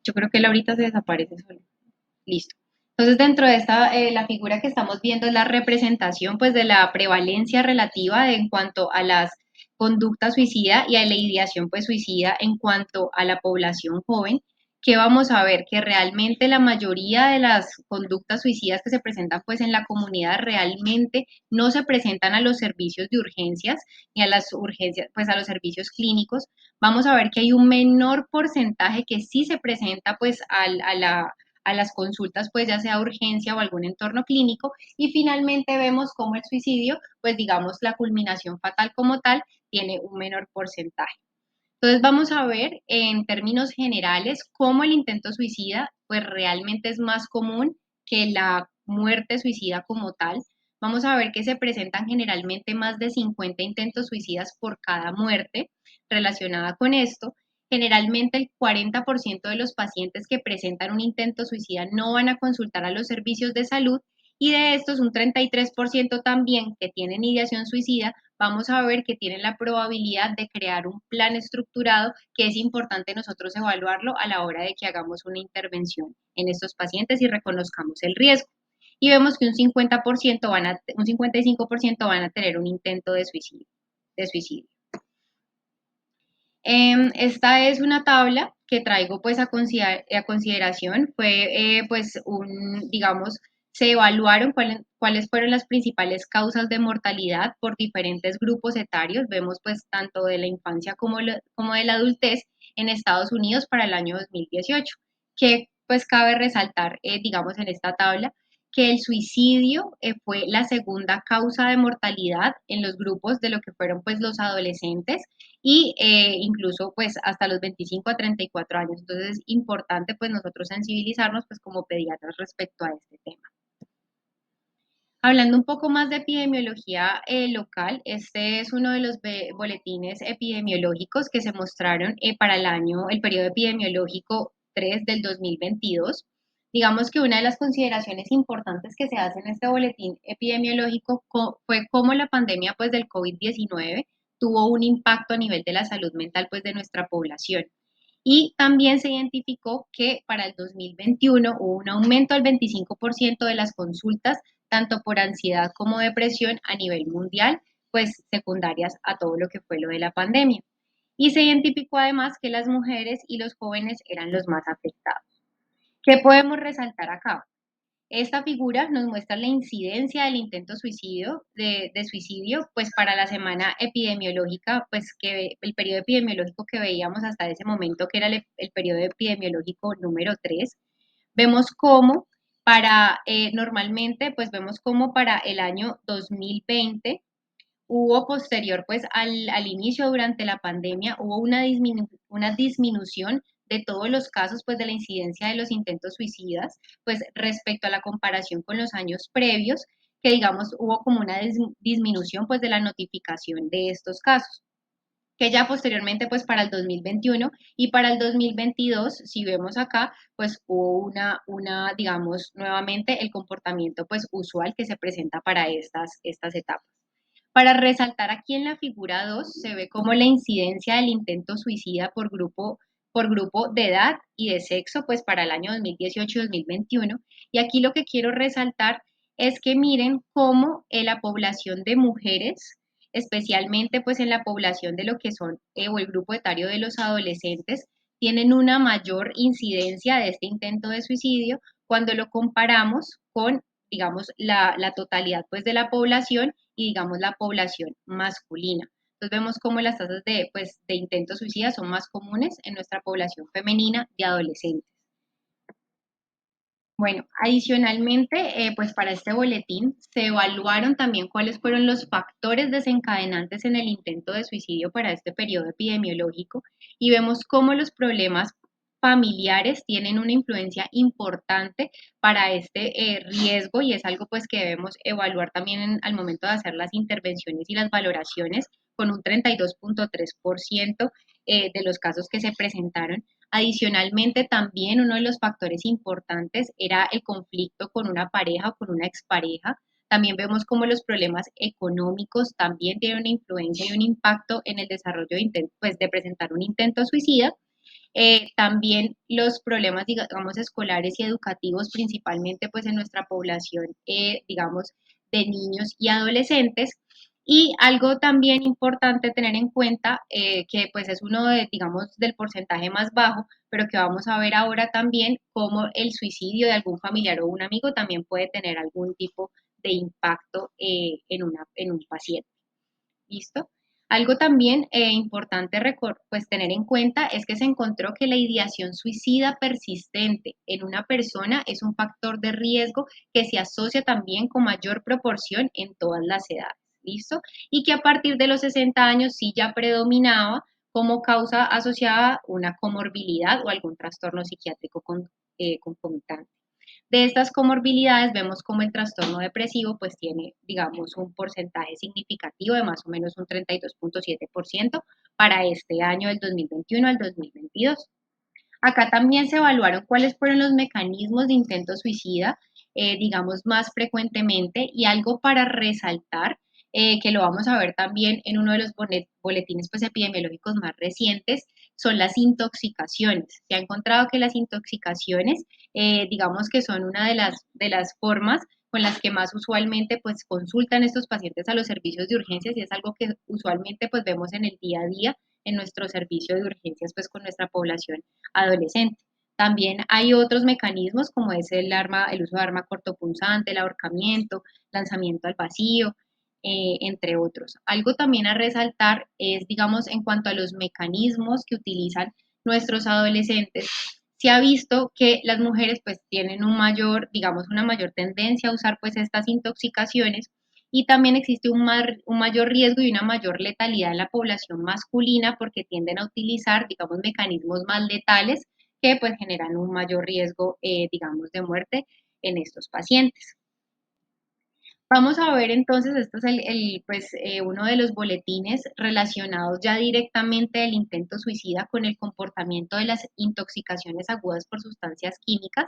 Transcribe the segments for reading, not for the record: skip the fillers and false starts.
Yo creo que él ahorita se desaparece solo. Listo. Entonces, dentro de esta, la figura que estamos viendo es la representación, pues, de la prevalencia relativa en cuanto a las conductas suicida y a la ideación, pues, suicida en cuanto a la población joven, que vamos a ver que realmente la mayoría de las conductas suicidas que se presentan, pues, en la comunidad realmente no se presentan a los servicios de urgencias ni a las urgencias, pues, a los servicios clínicos. Vamos a ver que hay un menor porcentaje que sí se presenta, pues, a las consultas, pues ya sea urgencia o algún entorno clínico, y finalmente vemos cómo el suicidio, pues digamos la culminación fatal como tal, tiene un menor porcentaje. Entonces vamos a ver en términos generales cómo el intento suicida, pues realmente es más común que la muerte suicida como tal. Vamos a ver que se presentan generalmente más de 50 intentos suicidas por cada muerte relacionada con esto. Generalmente el 40% de los pacientes que presentan un intento suicida no van a consultar a los servicios de salud y de estos un 33% también que tienen ideación suicida, vamos a ver que tienen la probabilidad de crear un plan estructurado que es importante nosotros evaluarlo a la hora de que hagamos una intervención en estos pacientes y reconozcamos el riesgo. Y vemos que un 50% un 55% van a tener un intento de suicidio. De suicidio. Esta es una tabla que traigo pues a consideración. Fue pues digamos, se evaluaron cuáles fueron las principales causas de mortalidad por diferentes grupos etarios. Vemos pues tanto de la infancia como de la adultez en Estados Unidos para el año 2018, que pues cabe resaltar, digamos, en esta tabla que el suicidio fue la segunda causa de mortalidad en los grupos de lo que fueron pues los adolescentes y incluso pues hasta los 25 a 34 años. Entonces es importante pues nosotros sensibilizarnos pues como pediatras respecto a este tema. Hablando un poco más de epidemiología local, este es uno de los boletines epidemiológicos que se mostraron para el periodo epidemiológico 3 del 2022. Digamos que una de las consideraciones importantes que se hace en este boletín epidemiológico fue cómo la pandemia pues del COVID-19 tuvo un impacto a nivel de la salud mental pues de nuestra población. Y también se identificó que para el 2021 hubo un aumento del 25% de las consultas, tanto por ansiedad como depresión a nivel mundial, pues secundarias a todo lo que fue lo de la pandemia. Y se identificó además que las mujeres y los jóvenes eran los más afectados. ¿Qué podemos resaltar acá? Esta figura nos muestra la incidencia del intento de suicidio, pues para la semana epidemiológica, pues que el periodo epidemiológico que veíamos hasta ese momento, que era el periodo epidemiológico número 3. Vemos cómo normalmente, pues vemos cómo para el año 2020 hubo posterior pues al inicio durante la pandemia, hubo una disminución de todos los casos pues de la incidencia de los intentos suicidas, pues respecto a la comparación con los años previos, que digamos hubo como una disminución pues de la notificación de estos casos que ya posteriormente pues para el 2021 y para el 2022, si vemos acá, pues hubo digamos, nuevamente el comportamiento pues usual que se presenta para estas etapas. Para resaltar aquí en la figura 2 se ve como la incidencia del intento suicida por grupo de edad y de sexo, pues para el año 2018 y 2021. Y aquí lo que quiero resaltar es que miren cómo la población de mujeres, especialmente pues en la población de lo que son o el grupo etario de los adolescentes, tienen una mayor incidencia de este intento de suicidio cuando lo comparamos con, digamos, la totalidad pues de la población y digamos la población masculina. Entonces vemos cómo las tasas de intentos suicidas son más comunes en nuestra población femenina de adolescentes. Bueno, adicionalmente, pues para este boletín se evaluaron también cuáles fueron los factores desencadenantes en el intento de suicidio para este periodo epidemiológico y vemos cómo los problemas familiares tienen una influencia importante para este riesgo y es algo pues que debemos evaluar también al momento de hacer las intervenciones y las valoraciones con un 32.3% de los casos que se presentaron. Adicionalmente, también uno de los factores importantes era el conflicto con una pareja o con una expareja. También vemos cómo los problemas económicos también tienen una influencia y un impacto en el desarrollo pues, de presentar un intento suicida. También los problemas, digamos, escolares y educativos, principalmente pues en nuestra población, digamos, de niños y adolescentes. Y algo también importante tener en cuenta, que pues es uno de, digamos, del porcentaje más bajo, pero que vamos a ver ahora también, cómo el suicidio de algún familiar o un amigo también puede tener algún tipo de impacto en un paciente. ¿Listo? Algo también importante pues, tener en cuenta es que se encontró que la ideación suicida persistente en una persona es un factor de riesgo que se asocia también con mayor proporción en todas las edades. ¿Listo? Y que a partir de los 60 años sí ya predominaba como causa asociada una comorbilidad o algún trastorno psiquiátrico concomitante. De estas comorbilidades vemos como el trastorno depresivo pues tiene, digamos, un porcentaje significativo de más o menos un 32.7% para este año del 2021 al 2022. Acá también se evaluaron cuáles fueron los mecanismos de intento suicida, digamos, más frecuentemente y algo para resaltar, que lo vamos a ver también en uno de los boletines pues, epidemiológicos más recientes, son las intoxicaciones. Se ha encontrado que las intoxicaciones, digamos que son una de las formas con las que más usualmente pues consultan estos pacientes a los servicios de urgencias y es algo que usualmente pues vemos en el día a día en nuestro servicio de urgencias pues con nuestra población adolescente. También hay otros mecanismos como es el uso de arma cortopunzante, el ahorcamiento, lanzamiento al vacío, entre otros. Algo también a resaltar es, digamos, en cuanto a los mecanismos que utilizan nuestros adolescentes, se ha visto que las mujeres pues tienen un mayor, digamos, una mayor tendencia a usar pues estas intoxicaciones y también existe un mayor riesgo y una mayor letalidad en la población masculina porque tienden a utilizar, digamos, mecanismos más letales que pues generan un mayor riesgo, digamos, de muerte en estos pacientes. Vamos a ver entonces, este es pues, uno de los boletines relacionados ya directamente del intento suicida con el comportamiento de las intoxicaciones agudas por sustancias químicas.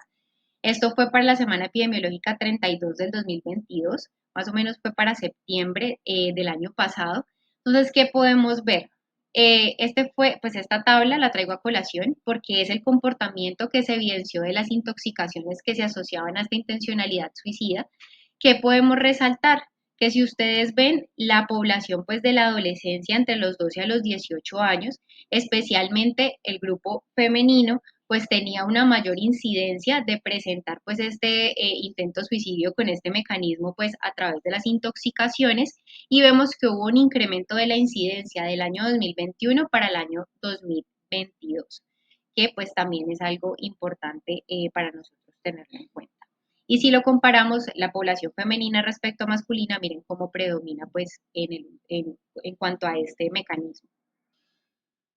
Esto fue para la semana epidemiológica 32 del 2022, más o menos fue para septiembre del año pasado. Entonces, ¿qué podemos ver? Pues esta tabla la traigo a colación porque es el comportamiento que se evidenció de las intoxicaciones que se asociaban a esta intencionalidad suicida. ¿Qué podemos resaltar? Que si ustedes ven la población pues de la adolescencia entre los 12 a los 18 años, especialmente el grupo femenino, pues tenía una mayor incidencia de presentar pues este intento suicidio con este mecanismo pues a través de las intoxicaciones y vemos que hubo un incremento de la incidencia del año 2021 para el año 2022, que pues también es algo importante para nosotros tenerlo en cuenta. Y si lo comparamos la población femenina respecto a masculina, miren cómo predomina pues en cuanto a este mecanismo.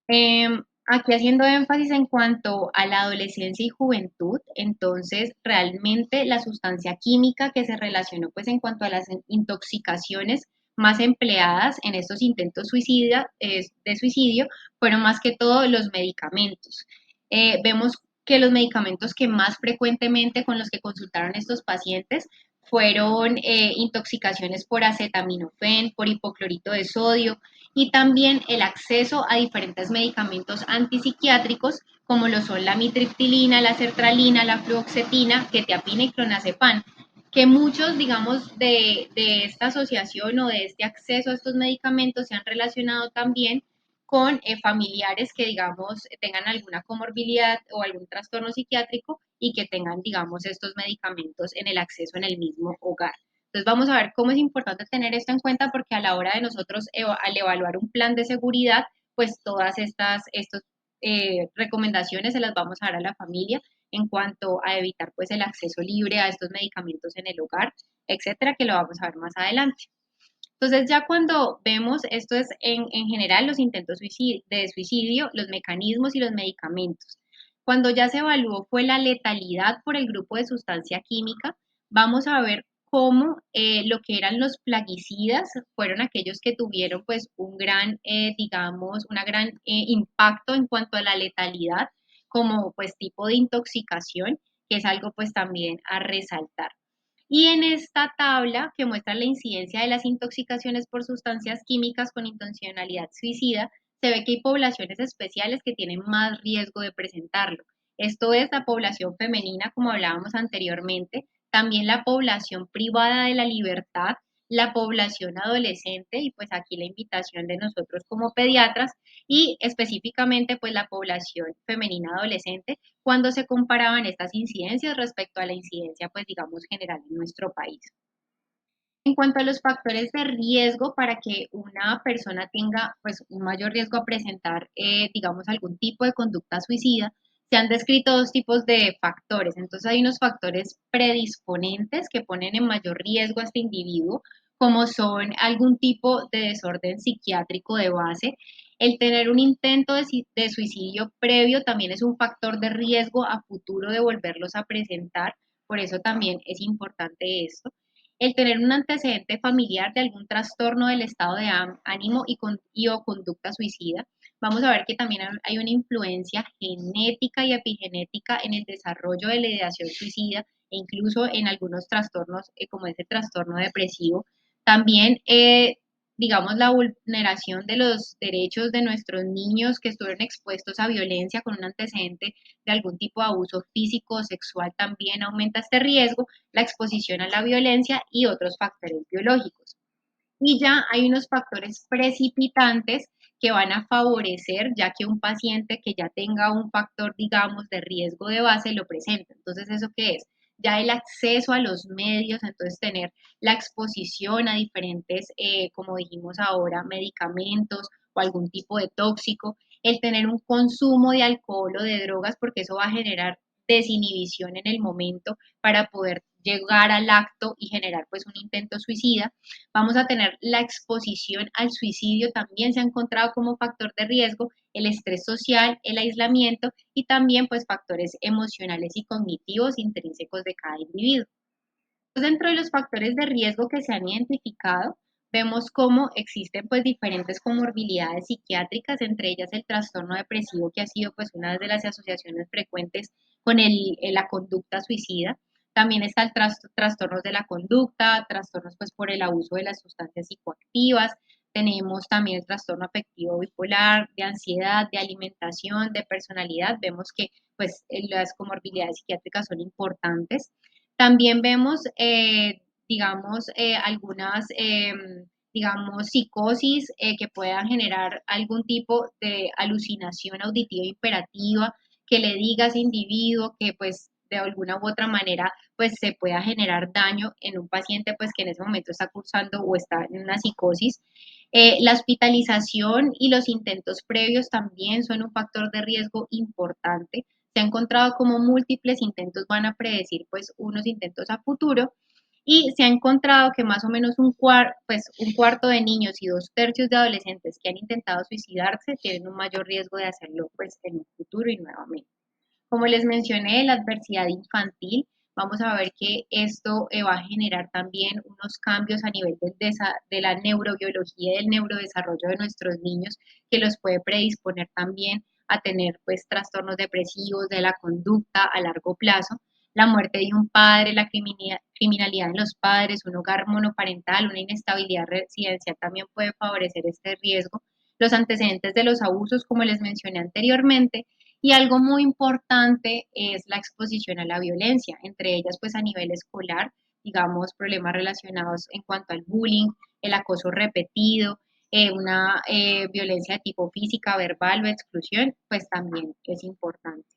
Aquí haciendo énfasis en cuanto a la adolescencia y juventud, entonces realmente la sustancia química que se relacionó pues en cuanto a las intoxicaciones más empleadas en estos intentos de suicidio fueron más que todo los medicamentos. Vemos que los medicamentos que más frecuentemente con los que consultaron estos pacientes fueron intoxicaciones por acetaminofén, por hipoclorito de sodio, y también el acceso a diferentes medicamentos antipsiquiátricos como lo son la mitriptilina, la sertralina, la fluoxetina, quetiapina y clonazepam, que muchos, digamos, de esta asociación o de este acceso a estos medicamentos se han relacionado también con familiares que, digamos, tengan alguna comorbilidad o algún trastorno psiquiátrico y que tengan, digamos, estos medicamentos en el acceso en el mismo hogar. Entonces vamos a ver cómo es importante tener esto en cuenta porque a la hora de nosotros al evaluar un plan de seguridad, pues todas estas recomendaciones se las vamos a dar a la familia en cuanto a evitar pues el acceso libre a estos medicamentos en el hogar, etcétera, que lo vamos a ver más adelante. Entonces ya cuando vemos, esto es en general los intentos de suicidio, los mecanismos y los medicamentos. Cuando ya se evaluó fue la letalidad por el grupo de sustancia química, vamos a ver cómo lo que eran los plaguicidas fueron aquellos que tuvieron pues un gran, digamos, una gran impacto en cuanto a la letalidad como pues tipo de intoxicación, que es algo pues también a resaltar. Y en esta tabla que muestra la incidencia de las intoxicaciones por sustancias químicas con intencionalidad suicida, se ve que hay poblaciones especiales que tienen más riesgo de presentarlo. Esto es la población femenina, como hablábamos anteriormente, también la población privada de la libertad, la población adolescente y pues aquí la invitación de nosotros como pediatras y específicamente pues la población femenina adolescente cuando se comparaban estas incidencias respecto a la incidencia pues digamos general en nuestro país. En cuanto a los factores de riesgo para que una persona tenga pues un mayor riesgo a presentar digamos algún tipo de conducta suicida, se han descrito dos tipos de factores. Entonces hay unos factores predisponentes que ponen en mayor riesgo a este individuo, como son algún tipo de desorden psiquiátrico de base. El tener un intento de suicidio previo también es un factor de riesgo a futuro de volverlos a presentar, por eso también es importante esto. El tener un antecedente familiar de algún trastorno del estado de ánimo y o conducta suicida. Vamos a ver que también hay una influencia genética y epigenética en el desarrollo de la ideación suicida e incluso en algunos trastornos como ese trastorno depresivo. También, digamos, la vulneración de los derechos de nuestros niños que estuvieron expuestos a violencia con un antecedente de algún tipo de abuso físico o sexual también aumenta este riesgo, la exposición a la violencia y otros factores biológicos. Y ya hay unos factores precipitantes que van a favorecer, ya que un paciente que ya tenga un factor, digamos, de riesgo de base lo presenta. Entonces, ¿eso qué es? Ya el acceso a los medios, entonces tener la exposición a diferentes, como dijimos ahora, medicamentos o algún tipo de tóxico, el tener un consumo de alcohol o de drogas, porque eso va a generar desinhibición en el momento para poder llegar al acto y generar pues un intento suicida. Vamos a tener la exposición al suicidio, también se ha encontrado como factor de riesgo, el estrés social, el aislamiento y también pues factores emocionales y cognitivos intrínsecos de cada individuo. Pues, dentro de los factores de riesgo que se han identificado, vemos cómo existen pues diferentes comorbilidades psiquiátricas, entre ellas el trastorno depresivo, que ha sido pues una de las asociaciones frecuentes con la conducta suicida. También está el trastornos de la conducta, trastornos pues por el abuso de las sustancias psicoactivas. Tenemos también el trastorno afectivo bipolar, de ansiedad, de alimentación, de personalidad. Vemos que pues las comorbilidades psiquiátricas son importantes. También vemos, digamos, algunas, digamos, psicosis que puedan generar algún tipo de alucinación auditiva imperativa, que le diga a ese individuo que pues de alguna u otra manera pues se pueda generar daño en un paciente pues que en ese momento está cursando o está en una psicosis. La hospitalización y los intentos previos también son un factor de riesgo importante. Se ha encontrado como múltiples intentos van a predecir pues unos intentos a futuro y se ha encontrado que más o menos pues, un cuarto de niños y 2/3 de adolescentes que han intentado suicidarse tienen un mayor riesgo de hacerlo pues en un futuro y nuevamente. Como les mencioné, la adversidad infantil, vamos a ver que esto va a generar también unos cambios a nivel de la neurobiología y del neurodesarrollo de nuestros niños que los puede predisponer también a tener pues trastornos depresivos de la conducta a largo plazo. La muerte de un padre, la criminalidad en los padres, un hogar monoparental, una inestabilidad residencial también puede favorecer este riesgo. Los antecedentes de los abusos, como les mencioné anteriormente, y algo muy importante es la exposición a la violencia, entre ellas pues a nivel escolar, digamos, problemas relacionados en cuanto al bullying, el acoso repetido, una violencia de tipo física, verbal o exclusión, pues también es importante.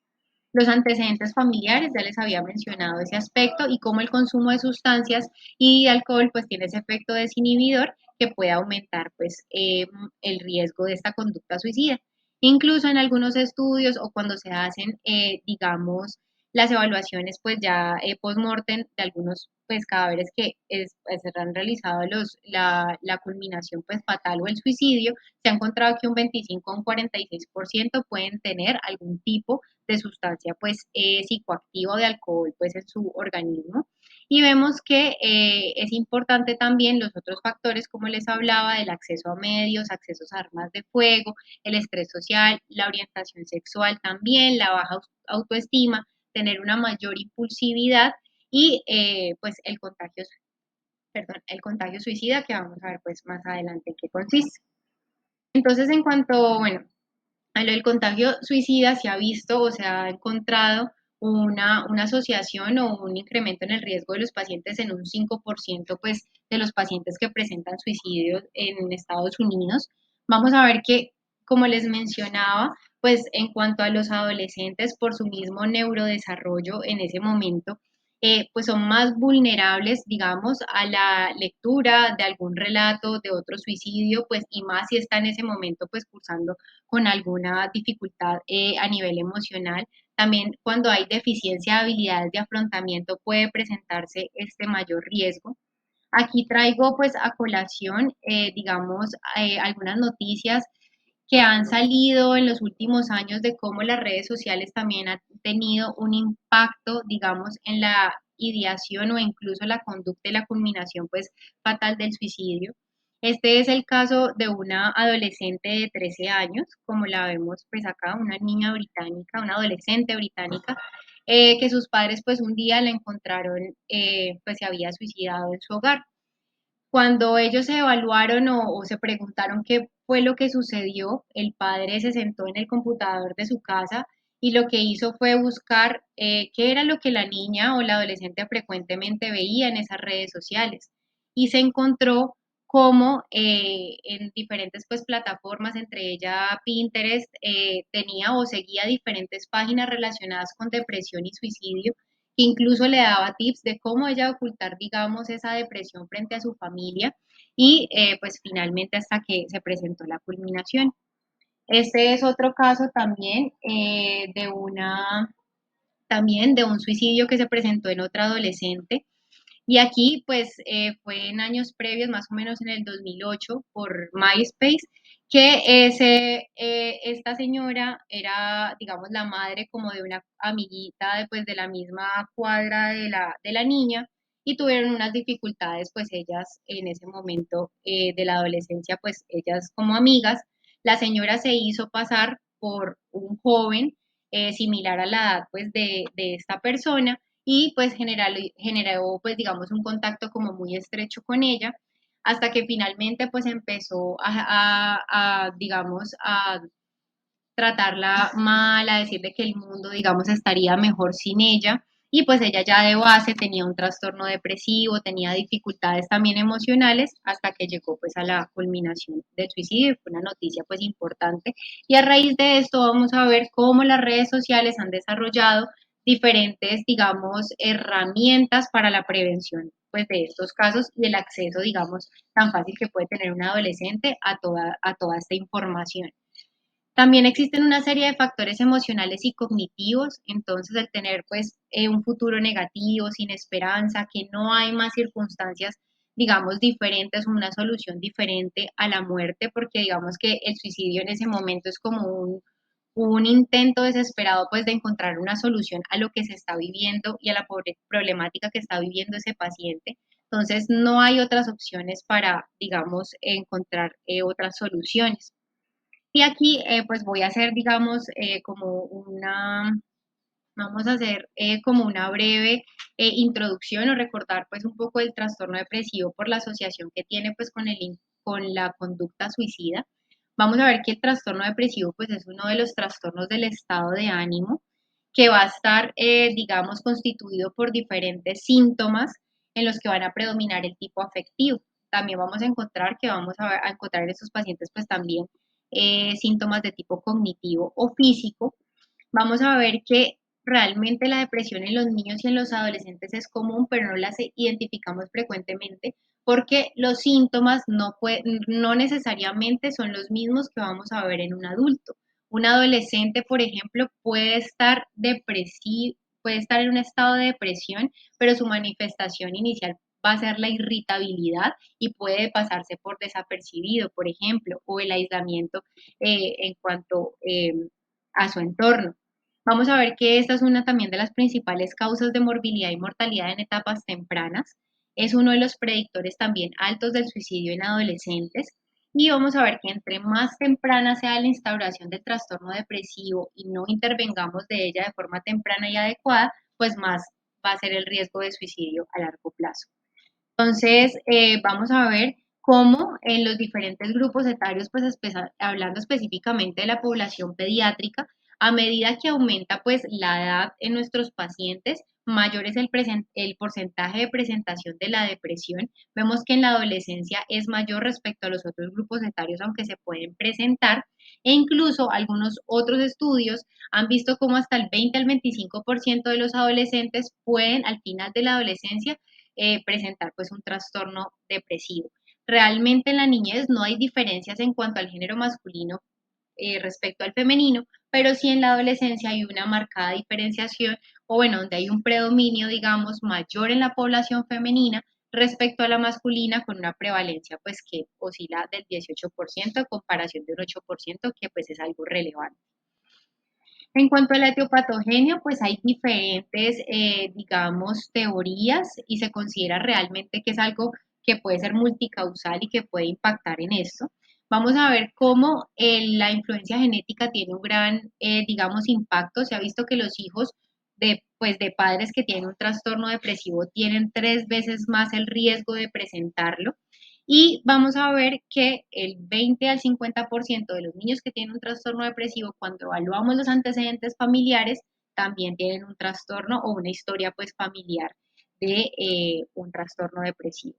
Los antecedentes familiares, ya les había mencionado ese aspecto y cómo el consumo de sustancias y de alcohol pues tiene ese efecto desinhibidor que puede aumentar pues el riesgo de esta conducta suicida. Incluso en algunos estudios o cuando se hacen, digamos, las evaluaciones pues ya post-mortem de algunos pues cadáveres que se han realizado la culminación pues fatal o el suicidio, se ha encontrado que un 25 o un 46% pueden tener algún tipo de sustancia pues psicoactiva o de alcohol pues en su organismo. Y vemos que es importante también los otros factores, como les hablaba, del acceso a medios, accesos a armas de fuego, el estrés social, la orientación sexual también, la baja autoestima, tener una mayor impulsividad y pues el contagio suicida que vamos a ver pues más adelante en qué consiste. Entonces, en cuanto, bueno, a lo del contagio suicida se ha visto o se ha encontrado una asociación o un incremento en el riesgo de los pacientes en un 5% pues, de los pacientes que presentan suicidios en Estados Unidos. Vamos a ver que, como les mencionaba, pues en cuanto a los adolescentes, por su mismo neurodesarrollo en ese momento, pues son más vulnerables, digamos, a la lectura de algún relato de otro suicidio, pues y más si está en ese momento, pues cursando con alguna dificultad a nivel emocional. También cuando hay deficiencia de habilidades de afrontamiento puede presentarse este mayor riesgo. Aquí traigo pues a colación, digamos, algunas noticias que han salido en los últimos años de cómo las redes sociales también han tenido un impacto, digamos, en la ideación o incluso la conducta y la culminación pues fatal del suicidio. Este es el caso de una adolescente de 13 años, como la vemos pues acá, una niña británica, una adolescente británica, que sus padres pues un día la encontraron pues se había suicidado en su hogar. Cuando ellos se evaluaron o se preguntaron qué fue lo que sucedió, el padre se sentó en el computador de su casa y lo que hizo fue buscar qué era lo que la niña o la adolescente frecuentemente veía en esas redes sociales. Y se encontró cómo en diferentes pues, plataformas, entre ellas Pinterest, tenía o seguía diferentes páginas relacionadas con depresión y suicidio, que incluso le daba tips de cómo ella ocultar, digamos, esa depresión frente a su familia y pues finalmente hasta que se presentó la culminación. Este es otro caso también también de un suicidio que se presentó en otra adolescente y aquí, pues, fue en años previos, más o menos en el 2008, por MySpace, que esta señora era, digamos, la madre como de una amiguita de, pues, de la misma cuadra de la niña y tuvieron unas dificultades, pues, ellas en ese momento de la adolescencia, pues, ellas como amigas. La señora se hizo pasar por un joven similar a la edad, pues, de esta persona y pues generó pues digamos un contacto como muy estrecho con ella hasta que finalmente pues empezó digamos a tratarla mal, a decirle que el mundo digamos estaría mejor sin ella y pues ella ya de base tenía un trastorno depresivo, tenía dificultades también emocionales hasta que llegó pues a la culminación del suicidio, fue una noticia pues importante y a raíz de esto vamos a ver cómo las redes sociales han desarrollado diferentes, digamos, herramientas para la prevención pues de estos casos y el acceso, digamos, tan fácil que puede tener un adolescente a toda esta información. También existen una serie de factores emocionales y cognitivos, entonces el tener pues un futuro negativo, sin esperanza, que no hay más circunstancias, digamos, diferentes, una solución diferente a la muerte, porque digamos que el suicidio en ese momento es como un intento desesperado pues de encontrar una solución a lo que se está viviendo y a la problemática que está viviendo ese paciente. Entonces no hay otras opciones para, digamos, encontrar otras soluciones. Y aquí pues voy a hacer, digamos, vamos a hacer como una breve introducción o recordar pues un poco el trastorno depresivo por la asociación que tiene pues con la conducta suicida. Vamos a ver que el trastorno depresivo pues es uno de los trastornos del estado de ánimo que va a estar, digamos, constituido por diferentes síntomas en los que van a predominar el tipo afectivo. También vamos a encontrar que a encontrar en estos pacientes pues también síntomas de tipo cognitivo o físico. Vamos a ver que realmente la depresión en los niños y en los adolescentes es común, pero no las identificamos frecuentemente porque los síntomas no necesariamente son los mismos que vamos a ver en un adulto. Un adolescente, por ejemplo, puede estar depresivo, puede estar en un estado de depresión, pero su manifestación inicial va a ser la irritabilidad y puede pasarse por desapercibido, por ejemplo, o el aislamiento en cuanto a su entorno. Vamos a ver que esta es una también de las principales causas de morbilidad y mortalidad en etapas tempranas. Es uno de los predictores también altos del suicidio en adolescentes. Y vamos a ver que entre más temprana sea la instauración del trastorno depresivo y no intervengamos de ella de forma temprana y adecuada, pues más va a ser el riesgo de suicidio a largo plazo. Entonces, vamos a ver cómo en los diferentes grupos etarios, pues hablando específicamente de la población pediátrica, a medida que aumenta pues la edad en nuestros pacientes, mayor es el porcentaje de presentación de la depresión. Vemos que en la adolescencia es mayor respecto a los otros grupos etarios, aunque se pueden presentar, e incluso algunos otros estudios han visto cómo hasta el 20 al 25% de los adolescentes pueden al final de la adolescencia presentar pues un trastorno depresivo. Realmente en la niñez no hay diferencias en cuanto al género masculino respecto al femenino, pero sí en la adolescencia hay una marcada diferenciación, o bueno, donde hay un predominio, digamos, mayor en la población femenina respecto a la masculina, con una prevalencia pues que oscila del 18% a comparación de un 8%, que pues es algo relevante. En cuanto a la etiopatogenia, pues hay diferentes, digamos, teorías y se considera realmente que es algo que puede ser multicausal y que puede impactar en esto. Vamos a ver cómo la influencia genética tiene un gran, digamos, impacto. Se ha visto que los hijos pues, de padres que tienen un trastorno depresivo tienen 3 veces más el riesgo de presentarlo. Y vamos a ver que el 20 al 50% de los niños que tienen un trastorno depresivo, cuando evaluamos los antecedentes familiares, también tienen un trastorno o una historia pues familiar de un trastorno depresivo.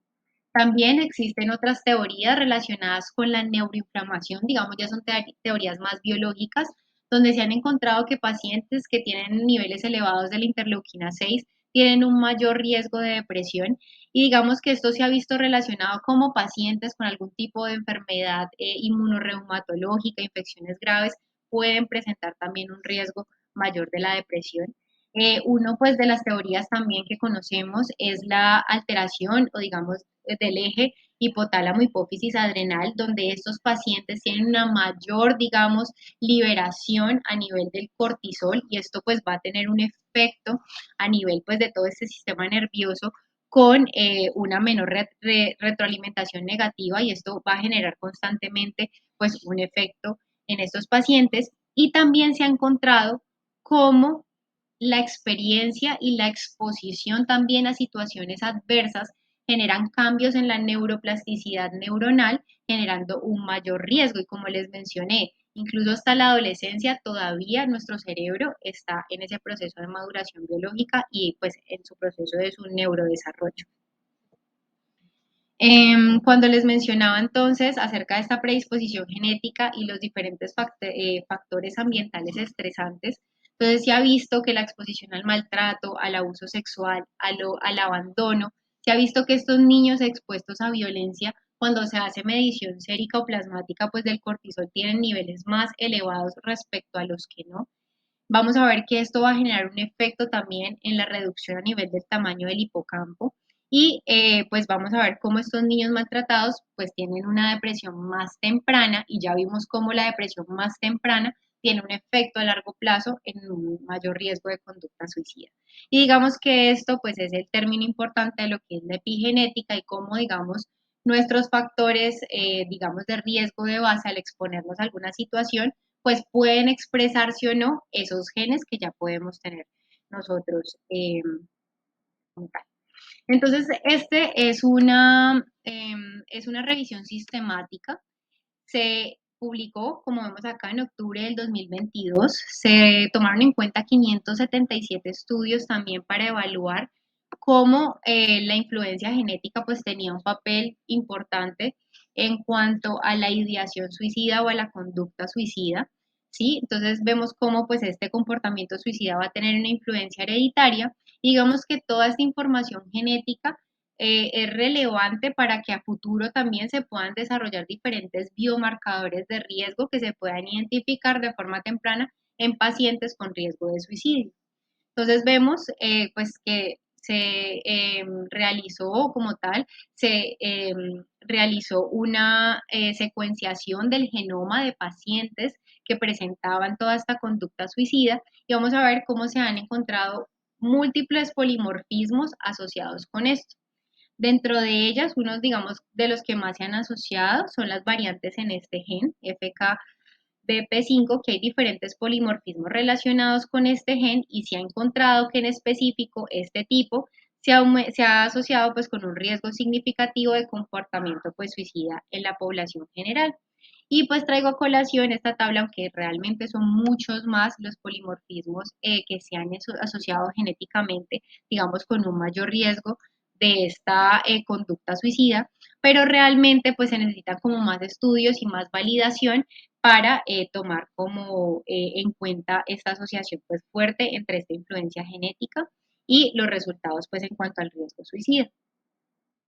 También existen otras teorías relacionadas con la neuroinflamación, digamos, ya son teorías más biológicas, donde se han encontrado que pacientes que tienen niveles elevados de la interleuquina 6 tienen un mayor riesgo de depresión, y digamos que esto se ha visto relacionado como pacientes con algún tipo de enfermedad inmunorreumatológica, infecciones graves, pueden presentar también un riesgo mayor de la depresión. Uno pues de las teorías también que conocemos es la alteración o digamos del eje hipotálamo hipófisis adrenal, donde estos pacientes tienen una mayor, digamos, liberación a nivel del cortisol, y esto pues va a tener un efecto a nivel pues de todo este sistema nervioso con una menor retroalimentación negativa, y esto va a generar constantemente pues un efecto en estos pacientes. Y también se ha encontrado cómo la experiencia y la exposición también a situaciones adversas generan cambios en la neuroplasticidad neuronal, generando un mayor riesgo. Y como les mencioné, incluso hasta la adolescencia todavía nuestro cerebro está en ese proceso de maduración biológica y pues en su proceso de su neurodesarrollo. Cuando les mencionaba entonces acerca de esta predisposición genética y los diferentes factores ambientales estresantes, entonces se ha visto que la exposición al maltrato, al abuso sexual, al abandono, se ha visto que estos niños expuestos a violencia, cuando se hace medición sérica o plasmática, pues del cortisol tienen niveles más elevados respecto a los que no. Vamos a ver que esto va a generar un efecto también en la reducción a nivel del tamaño del hipocampo, y pues vamos a ver cómo estos niños maltratados pues tienen una depresión más temprana, y ya vimos cómo la depresión más temprana tiene un efecto a largo plazo en un mayor riesgo de conducta suicida. Y digamos que esto pues es el término importante de lo que es la epigenética y cómo digamos nuestros factores digamos de riesgo de base al exponernos a alguna situación pues pueden expresarse o no esos genes que ya podemos tener nosotros como tal. Entonces, este es una revisión sistemática. Se publicó, como vemos acá, en octubre del 2022. Se tomaron en cuenta 577 estudios también para evaluar cómo la influencia genética pues tenía un papel importante en cuanto a la ideación suicida o a la conducta suicida, ¿sí? Entonces vemos cómo pues este comportamiento suicida va a tener una influencia hereditaria, y digamos que toda esta información genética es relevante para que a futuro también se puedan desarrollar diferentes biomarcadores de riesgo que se puedan identificar de forma temprana en pacientes con riesgo de suicidio. Entonces vemos pues que se realizó como tal, se realizó una secuenciación del genoma de pacientes que presentaban toda esta conducta suicida, y vamos a ver cómo se han encontrado múltiples polimorfismos asociados con esto. Dentro de ellas, unos, digamos, de los que más se han asociado son las variantes en este gen, FKBP5, que hay diferentes polimorfismos relacionados con este gen, y se ha encontrado que en específico este tipo se ha asociado pues con un riesgo significativo de comportamiento pues suicida en la población general. Y pues traigo a colación esta tabla, aunque realmente son muchos más los polimorfismos que se han asociado genéticamente, digamos, con un mayor riesgo de esta conducta suicida, pero realmente pues se necesitan como más estudios y más validación para tomar como en cuenta esta asociación pues fuerte entre esta influencia genética y los resultados pues en cuanto al riesgo suicida.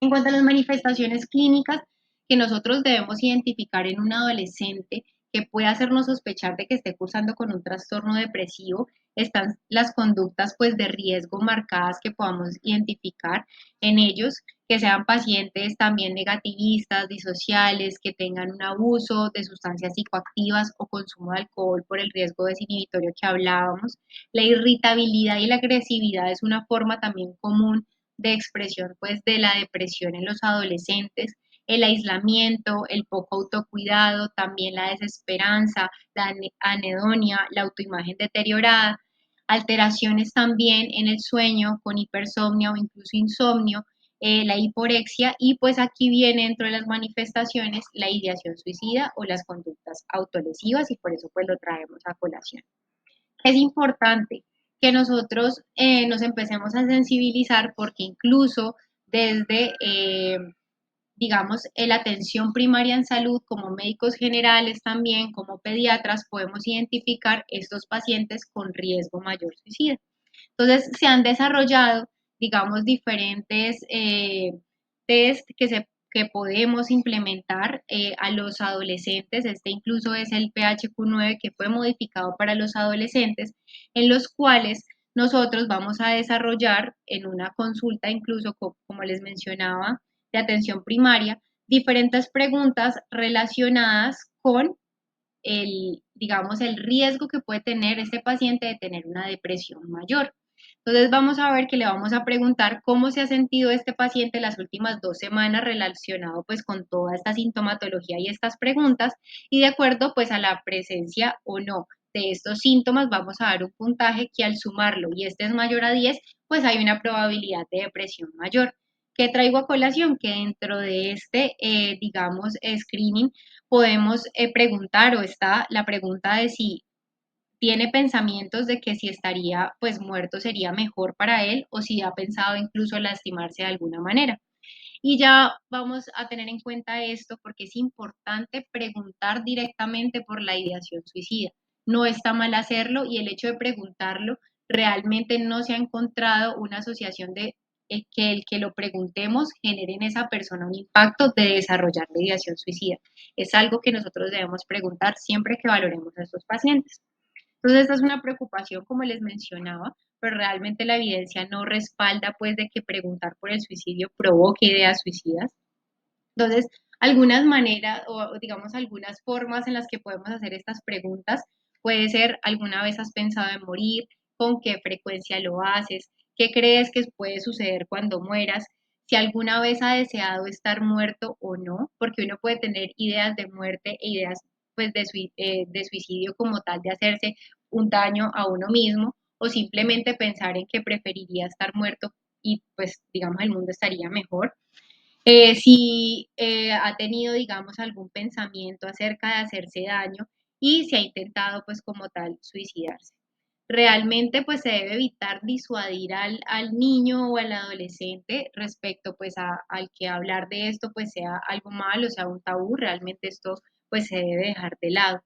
En cuanto a las manifestaciones clínicas que nosotros debemos identificar en un adolescente que puede hacernos sospechar de que esté cursando con un trastorno depresivo, están las conductas pues de riesgo marcadas que podamos identificar en ellos, que sean pacientes también negativistas, disociales, que tengan un abuso de sustancias psicoactivas o consumo de alcohol por el riesgo desinhibitorio que hablábamos. La irritabilidad y la agresividad es una forma también común de expresión pues de la depresión en los adolescentes, el aislamiento, el poco autocuidado, también la desesperanza, la anedonia, la autoimagen deteriorada, alteraciones también en el sueño con hipersomnia o incluso insomnio, la hiporexia y pues aquí viene dentro de las manifestaciones la ideación suicida o las conductas autolesivas y por eso pues lo traemos a colación. Es importante que nosotros nos empecemos a sensibilizar porque incluso desde, digamos, la atención primaria en salud, como médicos generales también, como pediatras, podemos identificar estos pacientes con riesgo mayor suicida. Entonces, se han desarrollado, digamos, diferentes test que podemos implementar a los adolescentes. Este incluso es el PHQ-9 que fue modificado para los adolescentes, en los cuales nosotros vamos a desarrollar en una consulta, incluso como les mencionaba, de atención primaria, diferentes preguntas relacionadas con digamos, el riesgo que puede tener este paciente de tener una depresión mayor. Entonces vamos a ver que le vamos a preguntar cómo se ha sentido este paciente las últimas 2 semanas relacionado pues con toda esta sintomatología y estas preguntas y de acuerdo pues a la presencia o no de estos síntomas vamos a dar un puntaje que al sumarlo y este es mayor a 10 pues hay una probabilidad de depresión mayor. ¿Qué traigo a colación? Que dentro de este, digamos, screening podemos preguntar o está la pregunta de si tiene pensamientos de que si estaría pues muerto sería mejor para él o si ha pensado incluso lastimarse de alguna manera. Y ya vamos a tener en cuenta esto porque es importante preguntar directamente por la ideación suicida. No está mal hacerlo y el hecho de preguntarlo realmente no se ha encontrado una asociación de que el que lo preguntemos genere en esa persona un impacto de desarrollar la ideación suicida. Es algo que nosotros debemos preguntar siempre que valoremos a estos pacientes. Entonces, esta es una preocupación, como les mencionaba, pero realmente la evidencia no respalda, pues, de que preguntar por el suicidio provoque ideas suicidas. Entonces, algunas maneras o digamos algunas formas en las que podemos hacer estas preguntas puede ser, ¿alguna vez has pensado en morir? ¿Con qué frecuencia lo haces? ¿Qué crees que puede suceder cuando mueras? Si alguna vez ha deseado estar muerto o no, porque uno puede tener ideas de muerte e ideas pues de suicidio como tal, de hacerse un daño a uno mismo, o simplemente pensar en que preferiría estar muerto y pues digamos el mundo estaría mejor. Si ha tenido, digamos, algún pensamiento acerca de hacerse daño y si ha intentado, pues, como tal, suicidarse. Realmente, pues, se debe evitar disuadir al niño o al adolescente respecto, pues, al que hablar de esto, pues, sea algo malo, sea un tabú. Realmente esto, pues, se debe dejar de lado.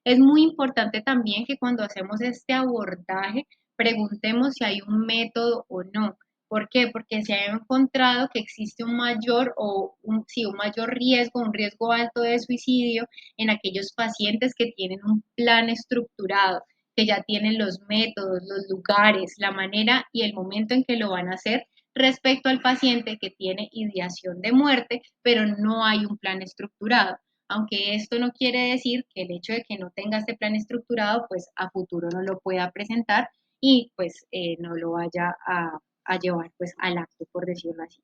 Es muy importante también que cuando hacemos este abordaje preguntemos si hay un método o no. ¿Por qué? Porque se ha encontrado que existe un mayor o sí, un mayor riesgo, un riesgo alto de suicidio en aquellos pacientes que tienen un plan estructurado, que ya tienen los métodos, los lugares, la manera y el momento en que lo van a hacer respecto al paciente que tiene ideación de muerte, pero no hay un plan estructurado, aunque esto no quiere decir que el hecho de que no tenga este plan estructurado, pues a futuro no lo pueda presentar y pues no lo vaya a llevar pues al acto, por decirlo así.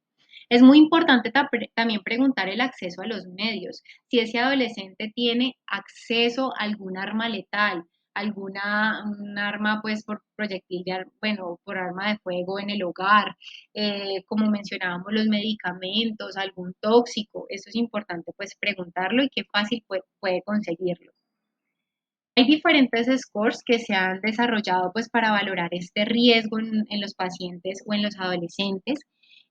Es muy importante también preguntar el acceso a los medios. Si ese adolescente tiene acceso a algún arma letal, un arma pues por proyectil, bueno, por arma de fuego en el hogar, como mencionábamos, los medicamentos, algún tóxico, eso es importante pues preguntarlo y qué fácil puede conseguirlo. Hay diferentes scores que se han desarrollado pues para valorar este riesgo en los pacientes o en los adolescentes.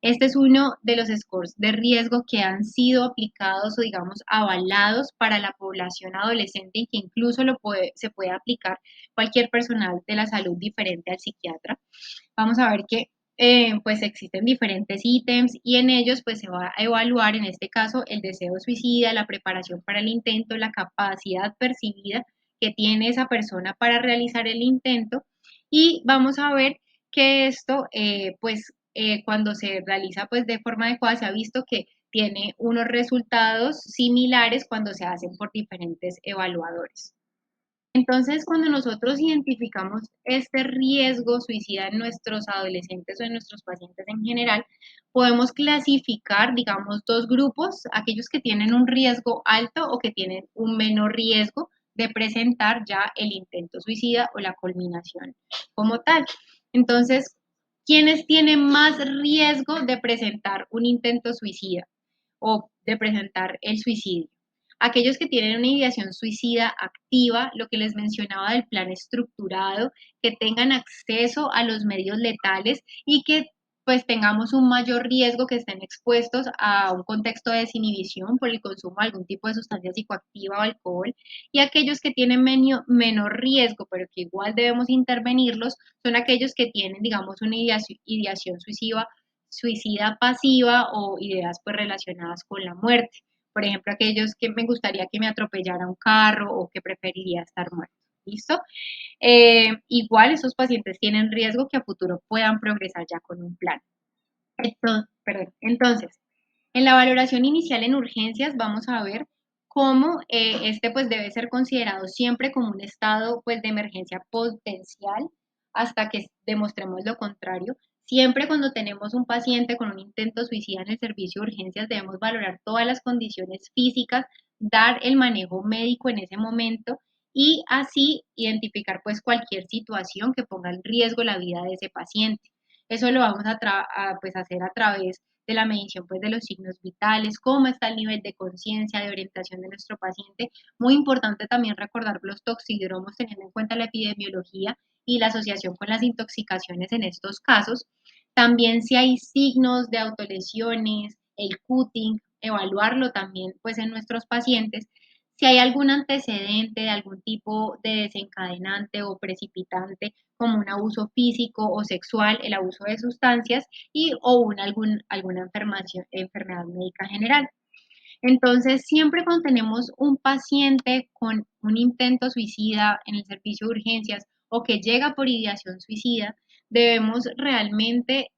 Este es uno de los scores de riesgo que han sido aplicados o digamos avalados para la población adolescente y que incluso se puede aplicar cualquier personal de la salud diferente al psiquiatra. Vamos a ver que pues existen diferentes ítems y en ellos pues se va a evaluar en este caso el deseo suicida, la preparación para el intento, la capacidad percibida que tiene esa persona para realizar el intento y vamos a ver que esto cuando se realiza pues de forma adecuada se ha visto que tiene unos resultados similares cuando se hacen por diferentes evaluadores. Entonces, cuando nosotros identificamos este riesgo suicida en nuestros adolescentes o en nuestros pacientes en general, podemos clasificar, digamos, dos grupos, aquellos que tienen un riesgo alto o que tienen un menor riesgo de presentar ya el intento suicida o la culminación como tal. Entonces, ¿quiénes tienen más riesgo de presentar un intento suicida o de presentar el suicidio? Aquellos que tienen una ideación suicida activa, lo que les mencionaba del plan estructurado, que tengan acceso a los medios letales y que pues tengamos un mayor riesgo, que estén expuestos a un contexto de desinhibición por el consumo de algún tipo de sustancia psicoactiva o alcohol, y aquellos que tienen menor riesgo, pero que igual debemos intervenirlos, son aquellos que tienen, digamos, una ideación suicida pasiva o ideas pues relacionadas con la muerte. Por ejemplo, aquellos que me gustaría que me atropellara un carro o que preferiría estar muerto. ¿Listo? Igual esos pacientes tienen riesgo que a futuro puedan progresar ya con un plan. Entonces, en la valoración inicial en urgencias vamos a ver cómo este pues debe ser considerado siempre como un estado pues de emergencia potencial hasta que demostremos lo contrario. Siempre cuando tenemos un paciente con un intento suicida en el servicio de urgencias debemos valorar todas las condiciones físicas, dar el manejo médico en ese momento y así identificar pues cualquier situación que ponga en riesgo la vida de ese paciente. Eso lo vamos pues, hacer a través de la medición pues, de los signos vitales, cómo está el nivel de conciencia, de orientación de nuestro paciente. Muy importante también recordar los toxidromos teniendo en cuenta la epidemiología y la asociación con las intoxicaciones en estos casos. También si hay signos de autolesiones, el cutting, evaluarlo también pues en nuestros pacientes. Si hay algún antecedente de algún tipo de desencadenante o precipitante, como un abuso físico o sexual, el abuso de sustancias alguna enfermedad médica general. Entonces, siempre cuando tenemos un paciente con un intento suicida en el servicio de urgencias o que llega por ideación suicida, debemos realmente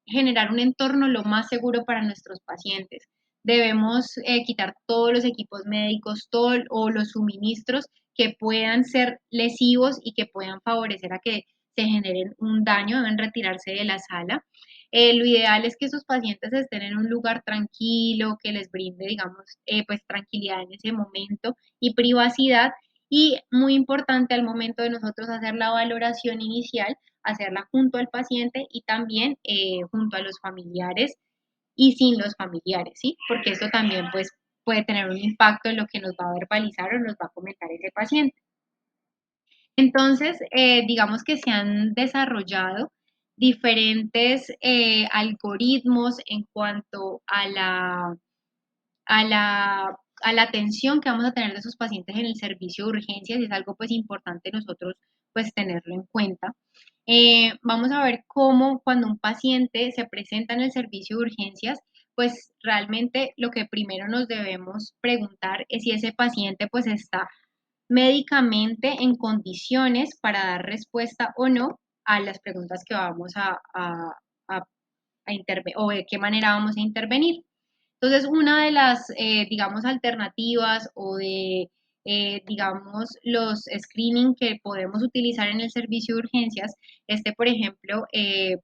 generar un entorno lo más seguro para nuestros pacientes. Debemos quitar todos los equipos médicos o los suministros que puedan ser lesivos y que puedan favorecer a que se generen un daño, deben retirarse de la sala. Lo ideal es que esos pacientes estén en un lugar tranquilo, que les brinde, digamos, pues tranquilidad en ese momento y privacidad. Y muy importante al momento de nosotros hacer la valoración inicial, hacerla junto al paciente y también junto a los familiares y sin los familiares, ¿sí? Porque esto también pues puede tener un impacto en lo que nos va a verbalizar o nos va a comentar ese paciente. Entonces, digamos que se han desarrollado diferentes algoritmos en cuanto a la atención que vamos a tener de esos pacientes en el servicio de urgencias, y es algo pues importante nosotros pues tenerlo en cuenta. Vamos a ver cómo cuando un paciente se presenta en el servicio de urgencias, pues realmente lo que primero nos debemos preguntar es si ese paciente pues está médicamente en condiciones para dar respuesta o no a las preguntas que vamos a, a intervenir o de qué manera vamos a intervenir. Entonces, una de las, digamos, alternativas o de, digamos, los screening que podemos utilizar en el servicio de urgencias, por ejemplo,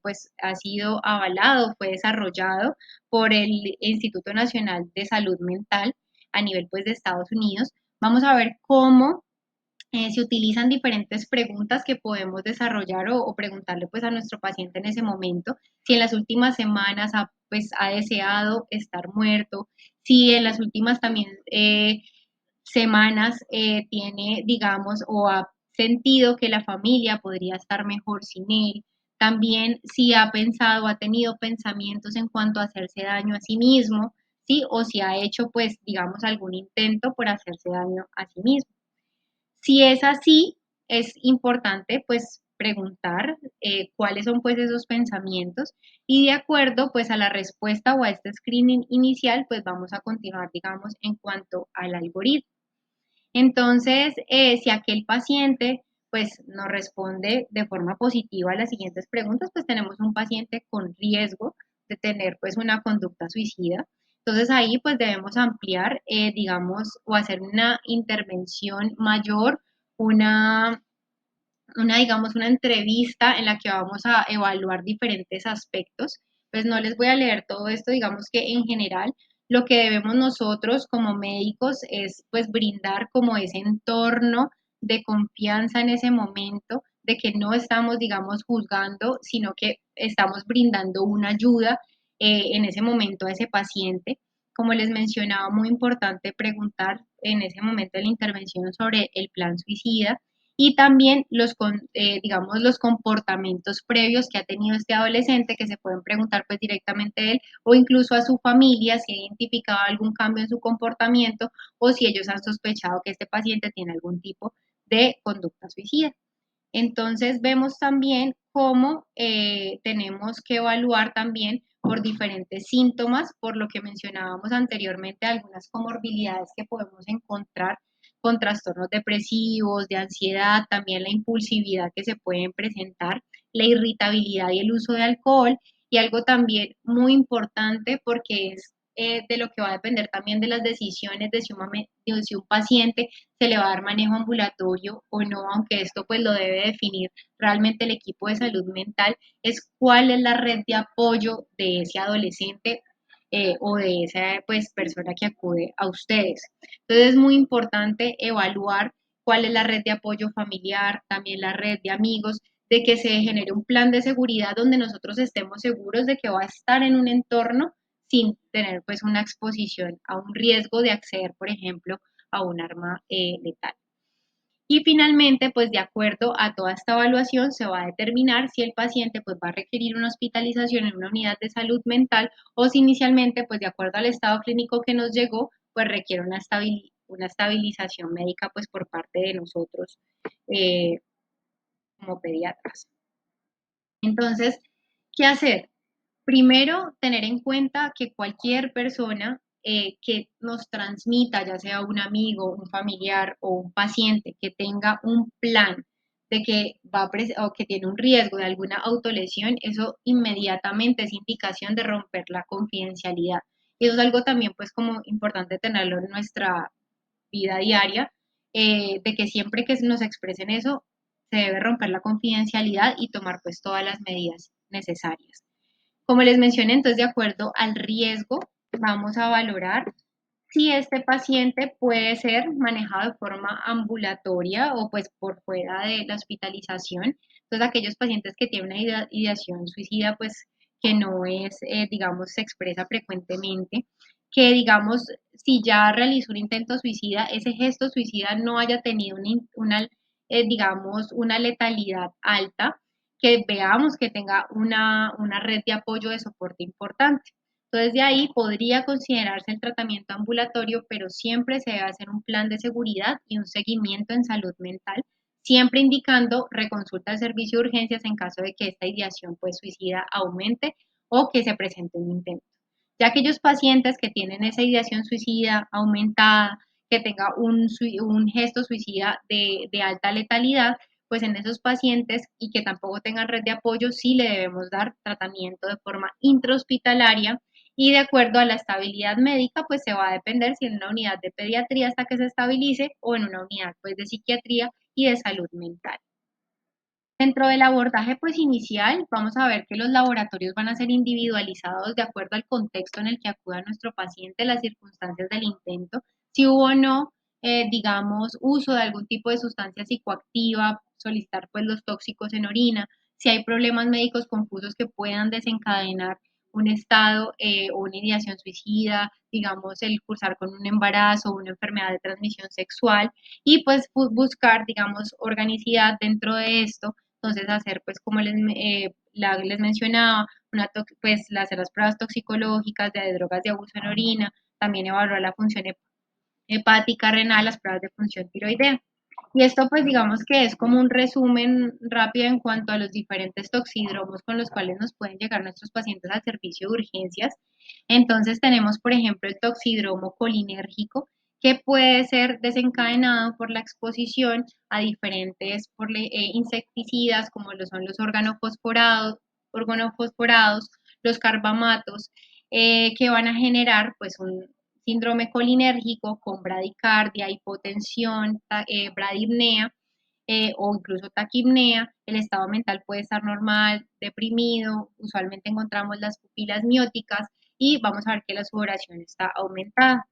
pues ha sido avalado, fue desarrollado por el Instituto Nacional de Salud Mental a nivel, pues, de Estados Unidos. Vamos a ver cómo Se utilizan diferentes preguntas que podemos desarrollar o preguntarle pues a nuestro paciente en ese momento. Si en las últimas semanas pues, ha deseado estar muerto, si en las últimas también semanas tiene, digamos, o ha sentido que la familia podría estar mejor sin él. También si ha pensado, ha tenido pensamientos en cuanto a hacerse daño a sí mismo, ¿sí? O si ha hecho, pues, digamos, algún intento por hacerse daño a sí mismo. Si es así, es importante pues preguntar cuáles son pues esos pensamientos y de acuerdo pues a la respuesta o a este screening inicial pues vamos a continuar digamos en cuanto al algoritmo. Entonces, si aquel paciente pues nos responde de forma positiva a las siguientes preguntas, pues tenemos un paciente con riesgo de tener pues una conducta suicida. Entonces ahí pues debemos ampliar, digamos, o hacer una intervención mayor, una, digamos, una entrevista en la que vamos a evaluar diferentes aspectos. Pues no les voy a leer todo esto, digamos que en general lo que debemos nosotros como médicos es pues brindar como ese entorno de confianza en ese momento, de que no estamos, digamos, juzgando, sino que estamos brindando una ayuda en ese momento a ese paciente. Como les mencionaba, muy importante preguntar en ese momento de la intervención sobre el plan suicida y también digamos, los comportamientos previos que ha tenido este adolescente que se pueden preguntar pues directamente a él o incluso a su familia si ha identificado algún cambio en su comportamiento o si ellos han sospechado que este paciente tiene algún tipo de conducta suicida. Entonces vemos también cómo tenemos que evaluar también por diferentes síntomas, por lo que mencionábamos anteriormente, algunas comorbilidades que podemos encontrar con trastornos depresivos, de ansiedad, también la impulsividad que se pueden presentar, la irritabilidad y el uso de alcohol, y algo también muy importante porque es de lo que va a depender también de las decisiones de si un paciente se le va a dar manejo ambulatorio o no, aunque esto pues lo debe definir realmente el equipo de salud mental, es cuál es la red de apoyo de ese adolescente o de esa pues persona que acude a ustedes. Entonces es muy importante evaluar cuál es la red de apoyo familiar, también la red de amigos, de que se genere un plan de seguridad donde nosotros estemos seguros de que va a estar en un entorno sin tener pues una exposición a un riesgo de acceder, por ejemplo, a un arma letal. Y finalmente, pues de acuerdo a toda esta evaluación, se va a determinar si el paciente pues va a requerir una hospitalización en una unidad de salud mental o si inicialmente, pues de acuerdo al estado clínico que nos llegó, pues requiere una estabilización médica pues por parte de nosotros eh, como pediatras. Entonces, ¿qué hacer? Primero, tener en cuenta que cualquier persona que nos transmita, ya sea un amigo, un familiar o un paciente que tenga un plan de que o que tiene un riesgo de alguna autolesión, eso inmediatamente es indicación de romper la confidencialidad. Y eso es algo también pues como importante tenerlo en nuestra vida diaria, de que siempre que nos expresen eso, se debe romper la confidencialidad y tomar pues todas las medidas necesarias. Como les mencioné, entonces, de acuerdo al riesgo, vamos a valorar si este paciente puede ser manejado de forma ambulatoria o pues por fuera de la hospitalización. Entonces, aquellos pacientes que tienen una ideación suicida, pues que no es, digamos, se expresa frecuentemente, que digamos, si ya realizó un intento suicida, ese gesto suicida no haya tenido digamos, una letalidad alta, que veamos que tenga una red de apoyo de soporte importante. Entonces, de ahí podría considerarse el tratamiento ambulatorio, pero siempre se debe hacer un plan de seguridad y un seguimiento en salud mental, siempre indicando reconsulta al servicio de urgencias en caso de que esta ideación pues, suicida aumente o que se presente un intento. Ya aquellos pacientes que tienen esa ideación suicida aumentada, que tenga un gesto suicida de alta letalidad, pues en esos pacientes y que tampoco tengan red de apoyo, sí le debemos dar tratamiento de forma intrahospitalaria y de acuerdo a la estabilidad médica, pues se va a depender si en una unidad de pediatría hasta que se estabilice o en una unidad pues de psiquiatría y de salud mental. Dentro del abordaje pues inicial, vamos a ver que los laboratorios van a ser individualizados de acuerdo al contexto en el que acuda nuestro paciente, las circunstancias del intento, si hubo o no digamos, uso de algún tipo de sustancia psicoactiva, solicitar pues los tóxicos en orina, si hay problemas médicos confusos que puedan desencadenar un estado o una ideación suicida, digamos, el cursar con un embarazo o una enfermedad de transmisión sexual y pues buscar, digamos, organicidad dentro de esto. Entonces hacer pues como les mencionaba, pues hacer las pruebas toxicológicas de drogas de abuso en orina, también evaluar la función hepática, renal, las pruebas de función tiroidea. Y esto pues digamos que es como un resumen rápido en cuanto a los diferentes toxídromos con los cuales nos pueden llegar nuestros pacientes al servicio de urgencias. Entonces tenemos por ejemplo el toxídromo colinérgico que puede ser desencadenado por la exposición a diferentes insecticidas como lo son los organofosforados, los carbamatos, que van a generar pues un síndrome colinérgico con bradicardia, hipotensión, bradipnea o incluso taquipnea. El estado mental puede estar normal, deprimido, usualmente encontramos las pupilas mióticas y vamos a ver que la sudoración está aumentada.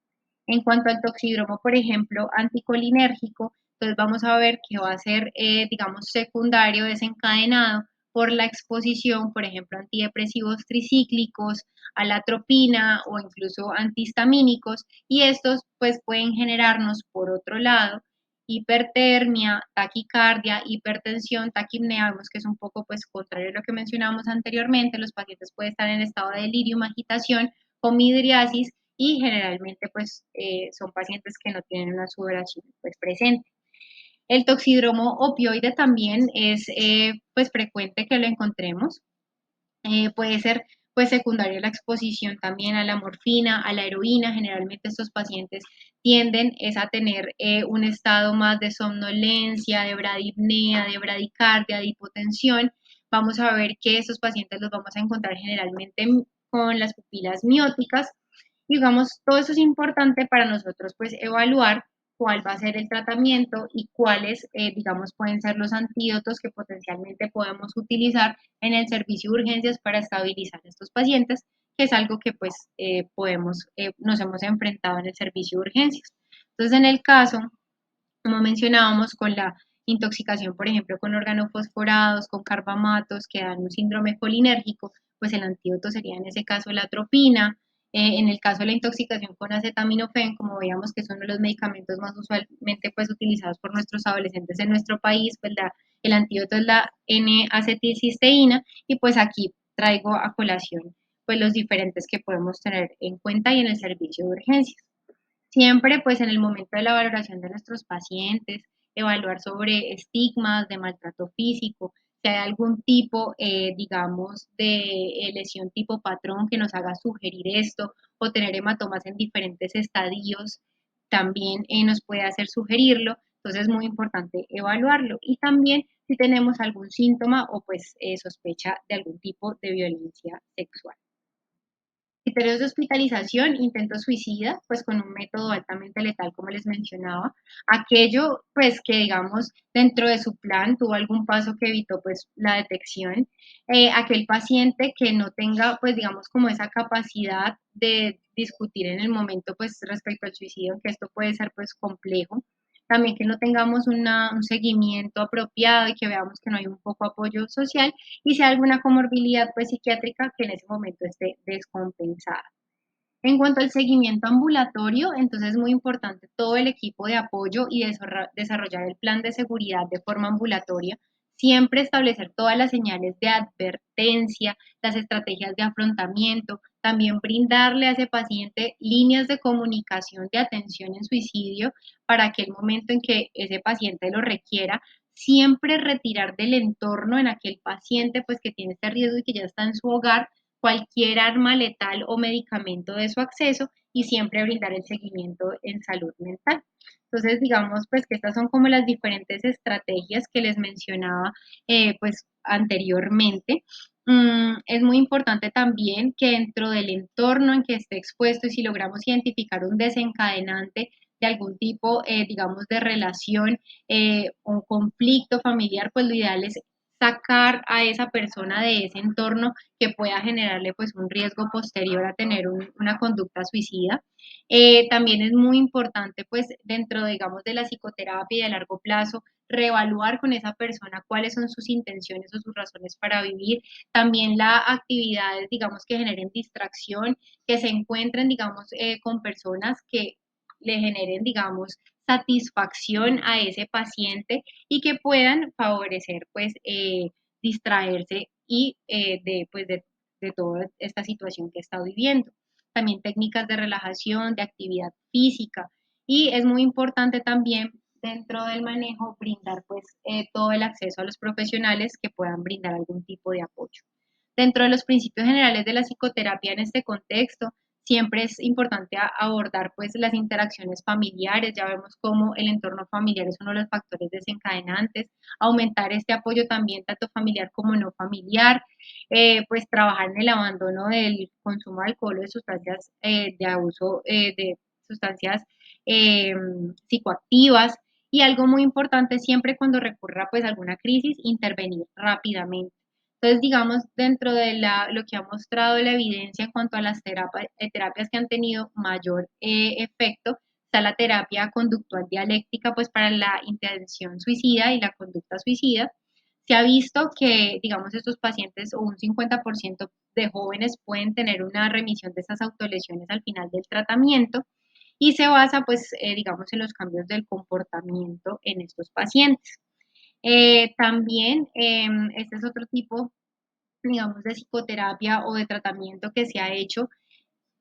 En cuanto al toxídromo, por ejemplo, anticolinérgico, entonces vamos a ver que va a ser, digamos, secundario desencadenado por la exposición, por ejemplo, antidepresivos tricíclicos, a la atropina o incluso antihistamínicos, y estos pues pueden generarnos, por otro lado, hipertermia, taquicardia, hipertensión, taquipnea, vemos que es un poco pues contrario a lo que mencionábamos anteriormente, los pacientes pueden estar en estado de delirium, agitación, con midriasis y generalmente pues son pacientes que no tienen una sudoración pues presente. El toxídromo opioide también es pues frecuente que lo encontremos. Puede ser pues secundaria a la exposición también a la morfina, a la heroína. Generalmente estos pacientes tienden es a tener un estado más de somnolencia, de bradipnea, de bradicardia, de hipotensión. Vamos a ver que estos pacientes los vamos a encontrar generalmente con las pupilas mióticas. Digamos, todo eso es importante para nosotros pues evaluar cuál va a ser el tratamiento y cuáles, digamos, pueden ser los antídotos que potencialmente podemos utilizar en el servicio de urgencias para estabilizar a estos pacientes, que es algo que pues nos hemos enfrentado en el servicio de urgencias. Entonces, en el caso, como mencionábamos, con la intoxicación, por ejemplo, con organofosforados, con carbamatos que dan un síndrome colinérgico, pues el antídoto sería en ese caso la atropina. En el caso de la intoxicación con acetaminofén, como veíamos que son uno de los medicamentos más usualmente pues utilizados por nuestros adolescentes en nuestro país, pues el antídoto es la N-acetilcisteína y pues aquí traigo a colación pues los diferentes que podemos tener en cuenta y en el servicio de urgencias. Siempre, pues en el momento de la valoración de nuestros pacientes, evaluar sobre estigmas de maltrato físico, si hay algún tipo, digamos, de lesión tipo patrón que nos haga sugerir esto, o tener hematomas en diferentes estadios, también nos puede hacer sugerirlo. Entonces es muy importante evaluarlo. Y también si tenemos algún síntoma o pues sospecha de algún tipo de violencia sexual. Criterios de hospitalización, intento suicida, pues con un método altamente letal, como les mencionaba. Aquello, pues que digamos, dentro de su plan tuvo algún paso que evitó, pues, la detección. Aquel paciente que no tenga, pues, digamos, como esa capacidad de discutir en el momento, pues, respecto al suicidio, que esto puede ser, pues, complejo. También que no tengamos un seguimiento apropiado y que veamos que no hay un poco apoyo social y si hay alguna comorbilidad pues psiquiátrica que en ese momento esté descompensada. En cuanto al seguimiento ambulatorio, entonces es muy importante todo el equipo de apoyo y desarrollar el plan de seguridad de forma ambulatoria, siempre establecer todas las señales de advertencia, las estrategias de afrontamiento, también brindarle a ese paciente líneas de comunicación de atención en suicidio para que el momento en que ese paciente lo requiera, siempre retirar del entorno en aquel paciente pues que tiene este riesgo y que ya está en su hogar cualquier arma letal o medicamento de su acceso y siempre brindar el seguimiento en salud mental. Entonces, digamos, pues que estas son como las diferentes estrategias que les mencionaba, pues anteriormente. Es muy importante también que dentro del entorno en que esté expuesto y si logramos identificar un desencadenante de algún tipo, digamos, de relación o conflicto familiar, pues lo ideal es sacar a esa persona de ese entorno que pueda generarle pues un riesgo posterior a tener una conducta suicida. También es muy importante pues dentro, digamos, de la psicoterapia y de largo plazo, reevaluar con esa persona cuáles son sus intenciones o sus razones para vivir. También las actividades, digamos, que generen distracción, que se encuentren, digamos, con personas que le generen, digamos, satisfacción a ese paciente y que puedan favorecer, pues, distraerse y de toda esta situación que está viviendo. También técnicas de relajación, de actividad física y es muy importante también dentro del manejo brindar pues todo el acceso a los profesionales que puedan brindar algún tipo de apoyo. Dentro de los principios generales de la psicoterapia en este contexto, siempre es importante abordar pues las interacciones familiares, ya vemos cómo el entorno familiar es uno de los factores desencadenantes, aumentar este apoyo también tanto familiar como no familiar, pues trabajar en el abandono del consumo de alcohol o de sustancias de abuso de sustancias eh, psicoactivas y algo muy importante siempre cuando recurra pues a alguna crisis, intervenir rápidamente. Entonces, digamos, dentro de lo que ha mostrado la evidencia en cuanto a las terapias que han tenido mayor efecto, está la terapia conductual dialéctica, pues para la intención suicida y la conducta suicida. Se ha visto que, digamos, estos pacientes o un 50% de jóvenes pueden tener una remisión de esas autolesiones al final del tratamiento y se basa, pues, digamos, en los cambios del comportamiento en estos pacientes. También, este es otro tipo, digamos, de psicoterapia o de tratamiento que se ha hecho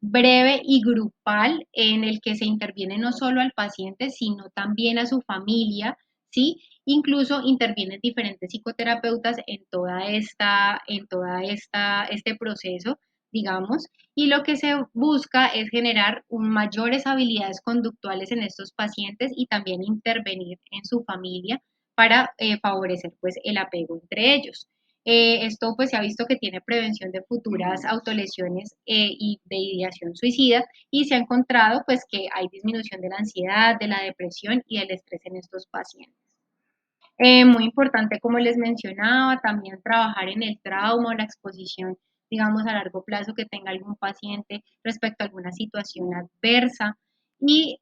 breve y grupal en el que se interviene no solo al paciente, sino también a su familia, ¿sí? Incluso intervienen diferentes psicoterapeutas este proceso, digamos, y lo que se busca es generar mayores habilidades conductuales en estos pacientes y también intervenir en su familia para favorecer pues el apego entre ellos. Esto pues se ha visto que tiene prevención de futuras autolesiones y de ideación suicida y se ha encontrado pues que hay disminución de la ansiedad, de la depresión y del estrés en estos pacientes. Muy importante, como les mencionaba, también trabajar en el trauma o la exposición, digamos, a largo plazo que tenga algún paciente respecto a alguna situación adversa. Y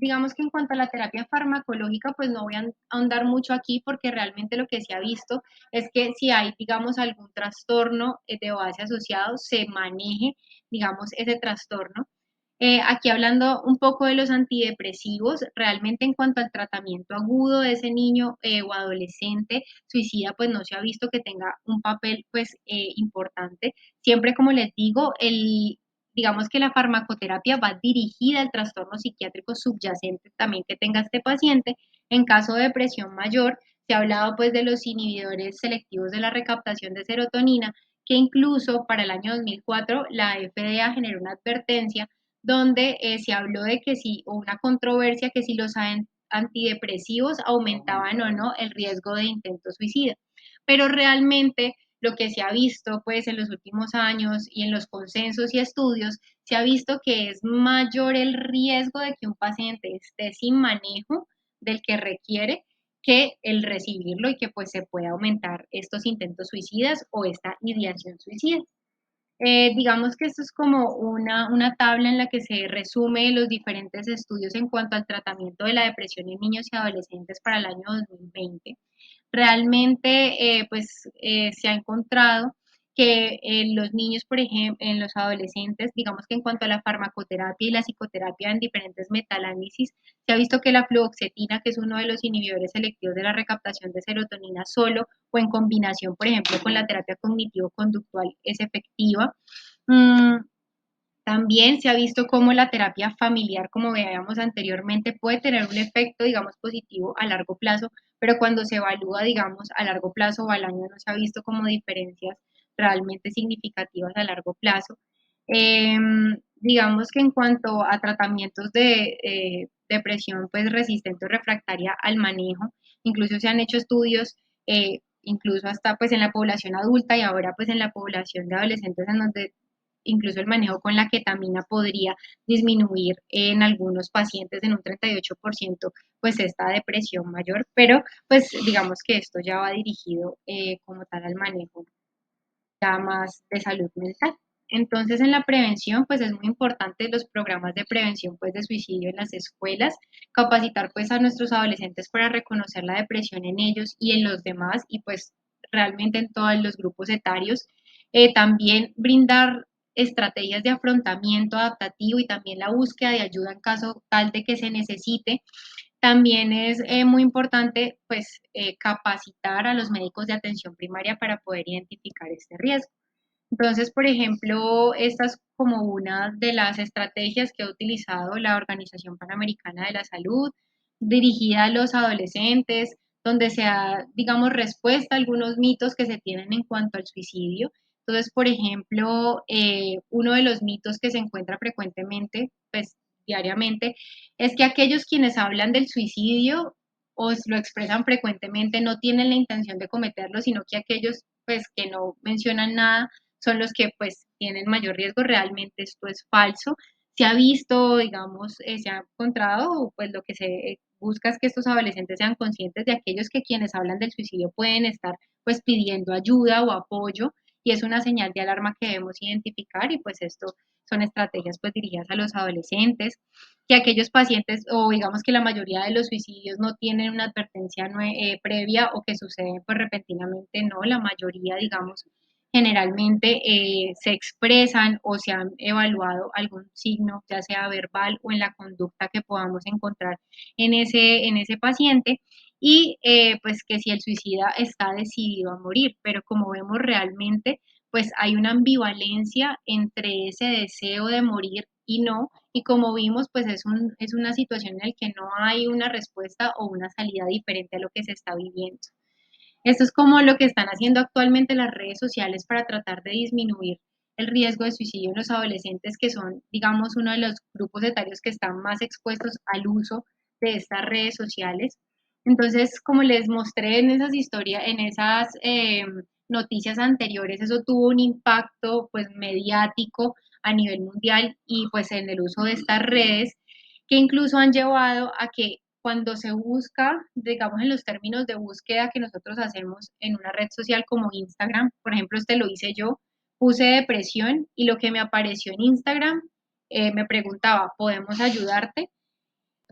digamos que en cuanto a la terapia farmacológica, pues no voy a ahondar mucho aquí porque realmente lo que se ha visto es que si hay, digamos, algún trastorno de base asociado, se maneje, digamos, ese trastorno. Aquí hablando un poco de los antidepresivos, realmente en cuanto al tratamiento agudo de ese niño o adolescente suicida, pues no se ha visto que tenga un papel pues importante. Siempre, como les digo, digamos que la farmacoterapia va dirigida al trastorno psiquiátrico subyacente también que tenga este paciente. En caso de depresión mayor, se ha hablado pues de los inhibidores selectivos de la recaptación de serotonina, que incluso para el año 2004 la FDA generó una advertencia donde se habló de que si, o una controversia, que si los antidepresivos aumentaban o no el riesgo de intento suicida. Pero realmente lo que se ha visto pues en los últimos años y en los consensos y estudios, se ha visto que es mayor el riesgo de que un paciente esté sin manejo del que requiere que el recibirlo y que pues se pueda aumentar estos intentos suicidas o esta ideación suicida. Digamos que esto es como una tabla en la que se resume los diferentes estudios en cuanto al tratamiento de la depresión en niños y adolescentes para el año 2020. Realmente, se ha encontrado que en los niños, por ejemplo, en los adolescentes, digamos que en cuanto a la farmacoterapia y la psicoterapia en diferentes metalálisis, se ha visto que la fluoxetina, que es uno de los inhibidores selectivos de la recaptación de serotonina solo o en combinación, por ejemplo, con la terapia cognitivo-conductual, es efectiva. Mm, También se ha visto cómo la terapia familiar, como veíamos anteriormente, puede tener un efecto, digamos, positivo a largo plazo, pero cuando se evalúa, digamos, a largo plazo o al año no se ha visto como diferencias realmente significativas a largo plazo. Digamos que en cuanto a tratamientos de depresión pues resistente o refractaria al manejo, incluso se han hecho estudios, incluso hasta pues en la población adulta y ahora pues en la población de adolescentes en donde incluso el manejo con la ketamina podría disminuir en algunos pacientes en un 38% pues esta depresión mayor, pero pues digamos que esto ya va dirigido como tal al manejo ya más de salud mental. Entonces, en la prevención, pues es muy importante los programas de prevención pues de suicidio en las escuelas, capacitar pues a nuestros adolescentes para reconocer la depresión en ellos y en los demás y pues realmente en todos los grupos etarios. También brindar estrategias de afrontamiento adaptativo y también la búsqueda de ayuda en caso tal de que se necesite. También es muy importante pues capacitar a los médicos de atención primaria para poder identificar este riesgo. Entonces, por ejemplo, esta es como una de las estrategias que ha utilizado la Organización Panamericana de la Salud, dirigida a los adolescentes, donde se da, digamos, respuesta a algunos mitos que se tienen en cuanto al suicidio. Entonces, por ejemplo, uno de los mitos que se encuentra frecuentemente, pues diariamente, es que aquellos quienes hablan del suicidio o lo expresan frecuentemente no tienen la intención de cometerlo, sino que aquellos pues que no mencionan nada son los que pues tienen mayor riesgo. Realmente esto es falso. Se ha visto, digamos, se ha encontrado, pues lo que se busca es que estos adolescentes sean conscientes de aquellos que quienes hablan del suicidio pueden estar pues pidiendo ayuda o apoyo y es una señal de alarma que debemos identificar y pues esto son estrategias pues dirigidas a los adolescentes, que aquellos pacientes o digamos que la mayoría de los suicidios no tienen una advertencia previa o que suceden pues repentinamente, no, la mayoría digamos generalmente se expresan o se han evaluado algún signo, ya sea verbal o en la conducta que podamos encontrar en ese paciente y pues que si el suicida está decidido a morir, pero como vemos realmente, pues hay una ambivalencia entre ese deseo de morir y no, y como vimos, pues es una situación en la que no hay una respuesta o una salida diferente a lo que se está viviendo. Esto es como lo que están haciendo actualmente las redes sociales para tratar de disminuir el riesgo de suicidio en los adolescentes, que son, digamos, uno de los grupos etarios que están más expuestos al uso de estas redes sociales. Entonces, como les mostré en esas historias, en esas noticias anteriores, eso tuvo un impacto pues mediático a nivel mundial y pues en el uso de estas redes que incluso han llevado a que cuando se busca, digamos en los términos de búsqueda que nosotros hacemos en una red social como Instagram, por ejemplo, este lo hice yo, puse depresión y lo que me apareció en Instagram me preguntaba, ¿podemos ayudarte?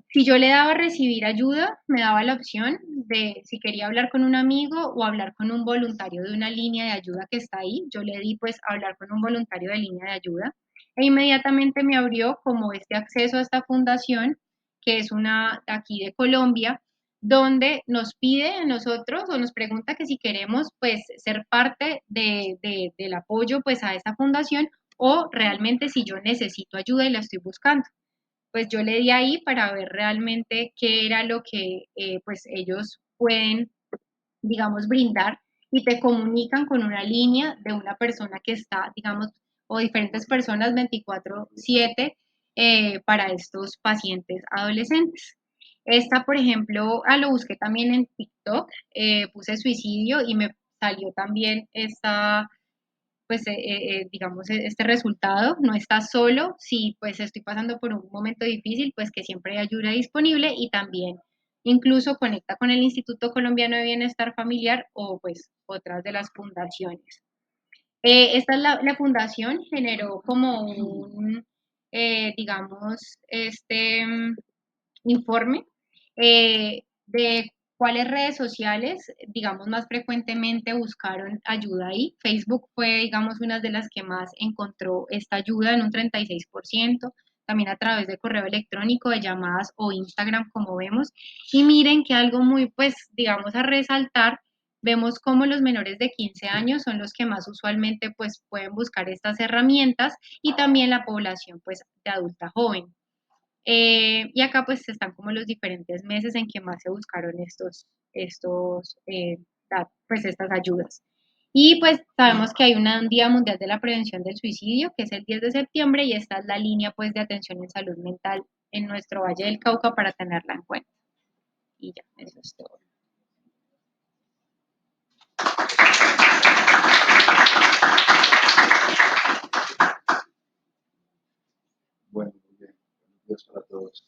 Si yo le daba recibir ayuda, me daba la opción de si quería hablar con un amigo o hablar con un voluntario de una línea de ayuda que está ahí. Yo le di pues hablar con un voluntario de línea de ayuda e inmediatamente me abrió como este acceso a esta fundación, que es una aquí de Colombia, donde nos pide a nosotros o nos pregunta que si queremos pues ser parte del apoyo pues a esta fundación o realmente si yo necesito ayuda y la estoy buscando, pues yo le di ahí para ver realmente qué era lo que pues ellos pueden, digamos, brindar y te comunican con una línea de una persona que está, digamos, o diferentes personas 24/7 para estos pacientes adolescentes. Esta, por ejemplo, lo busqué también en TikTok, puse suicidio y me salió también esta pues digamos, este resultado, no estás solo, si pues estoy pasando por un momento difícil, pues que siempre hay ayuda disponible y también incluso conecta con el Instituto Colombiano de Bienestar Familiar o pues otras de las fundaciones. Esta es la fundación, generó como un, digamos, informe de cuáles redes sociales, digamos, más frecuentemente buscaron ayuda ahí. Facebook fue, digamos, una de las que más encontró esta ayuda en un 36%, también a través de correo electrónico, de llamadas o Instagram, como vemos. Y miren que algo muy, pues, digamos, a resaltar, vemos cómo los menores de 15 años son los que más usualmente, pues, pueden buscar estas herramientas y también la población, pues, de adulta joven. Y acá pues están como los diferentes meses en que más se buscaron pues estas ayudas. Y pues sabemos que hay un Día Mundial de la Prevención del Suicidio, que es el 10 de septiembre, y esta es la línea pues de atención en salud mental en nuestro Valle del Cauca para tenerla en cuenta. Y ya, eso es todo. Bueno, muy bien. Buenos días para todos.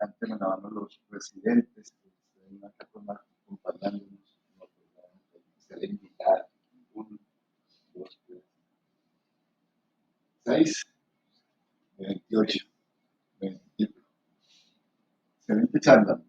Antes residentes que estén en la plataforma acompañándonos, no, será invitar 1, 2, 3, 6, 28, 20. Excelente charla,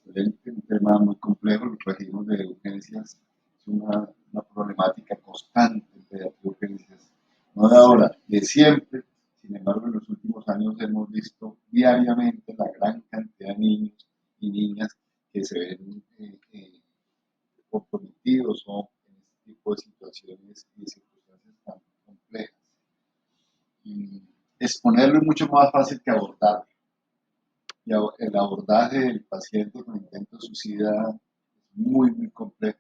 excelente, un tema muy complejo, los regimos de urgencias, es una problemática constante de urgencias, no de ahora, de siempre. Sin embargo, en los últimos años hemos visto diariamente la gran cantidad de niños y niñas que se ven comprometidos o en este tipo de situaciones y circunstancias tan complejas. Y exponerlo es mucho más fácil que abordarlo. Y el abordaje del paciente con intento suicida es muy, muy complejo.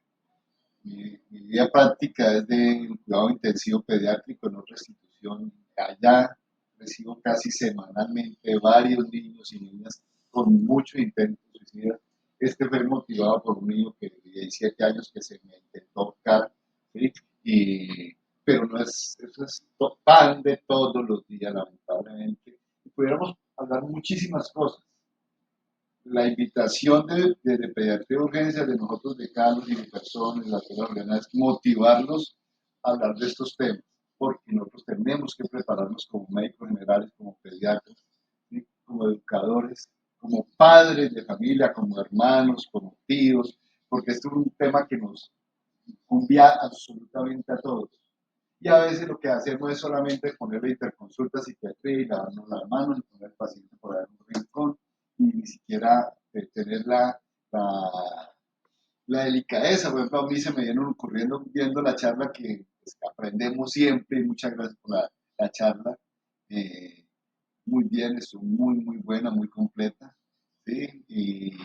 Mi vida práctica es de cuidado intensivo pediátrico en otra institución. Allá recibo casi semanalmente varios niños y niñas con mucho intento suicida. Este fue motivado por un niño que de 17 años que se me intentó ahorcar, ¿sí? Pero no es, eso es pan de todos los días, lamentablemente. Y pudiéramos hablar muchísimas cosas. La invitación de Pediatría de Urgencias, de nosotros, de Carlos y de personas, de la Organa, es motivarlos a hablar de estos temas, porque nosotros tenemos que prepararnos como médicos generales, como pediatras, ¿sí? Como educadores, como padres de familia, como hermanos, como tíos, porque esto es un tema que nos cumbia absolutamente a todos. Y a veces lo que hacemos es solamente ponerle interconsulta psiquiatría y lavarnos las manos y poner al paciente por ahí en un rincón y ni siquiera tener la delicadeza. Por ejemplo, a mí se me viene ocurriendo viendo la charla que pues, aprendemos siempre y muchas gracias por la charla. Eh, Muy bien, estuvo muy, muy buena, muy completa. ¿Sí? Y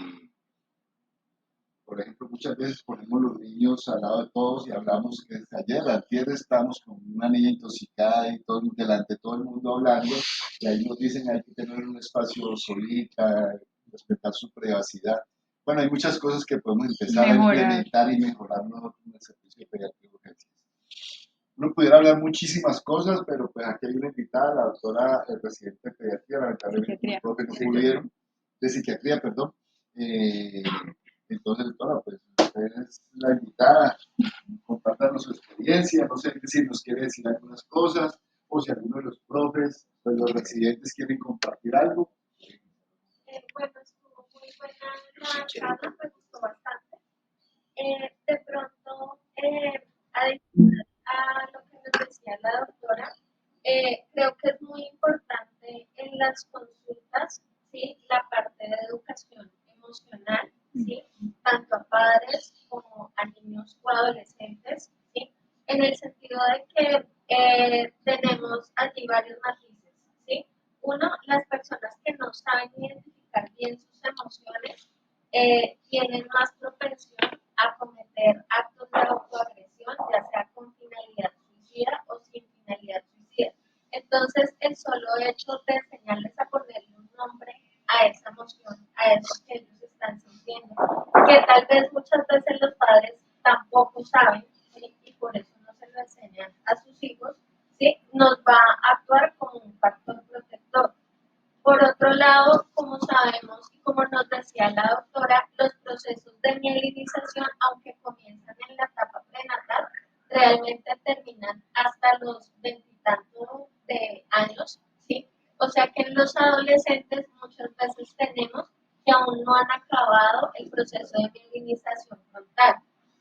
por ejemplo, muchas veces ponemos los niños al lado de todos y hablamos que ayer estábamos con una niña intoxicada y todo, delante de todo el mundo hablando, y ahí nos dicen hay que tener un espacio solita, respetar su privacidad. Bueno, hay muchas cosas que podemos empezar a Mejorar. implementar y mejorar nosotros en el servicio de pediatría de urgencias. Uno pudiera hablar muchísimas cosas, pero pues aquí hay una invitada, la doctora residente de pediatría, lamentablemente los profes no pudieron, de psiquiatría, perdón. Eh, entonces, doctora, pues usted es la invitada, compártanos su experiencia, no sé si nos quiere decir algunas cosas, o si alguno de los profes, pues los residentes quieren compartir algo. Bueno, estuvo muy buena la charla, me gustó bastante. De pronto, adicional a lo que nos decía la doctora, creo que es muy importante en las consultas, ¿sí? La parte de educación emocional, ¿sí? Tanto a padres como a niños o adolescentes, ¿sí? En el sentido de que tenemos allí varios matices, ¿sí? Uno, las personas que no saben identificar bien sus emociones tienen más propensión a cometer actos de autoagresión, ya sea con finalidad suicida o sin finalidad suicida. Entonces, el solo hecho de enseñarles a ponerle un nombre a esa emoción, a eso que ellos están sintiendo, que tal vez muchas veces los padres tampoco saben, ¿sí? Y por eso no se lo enseñan a sus hijos, ¿sí? Nos va a actuar como un factor protector. Por otro lado, como sabemos y como nos decía la doctora, los procesos de mielinización, aunque comienzan en la etapa prenatal, realmente terminan hasta los veintitantos de años, ¿sí? O sea que en los adolescentes muchas veces tenemos que aún no han acabado el proceso de mielinización frontal.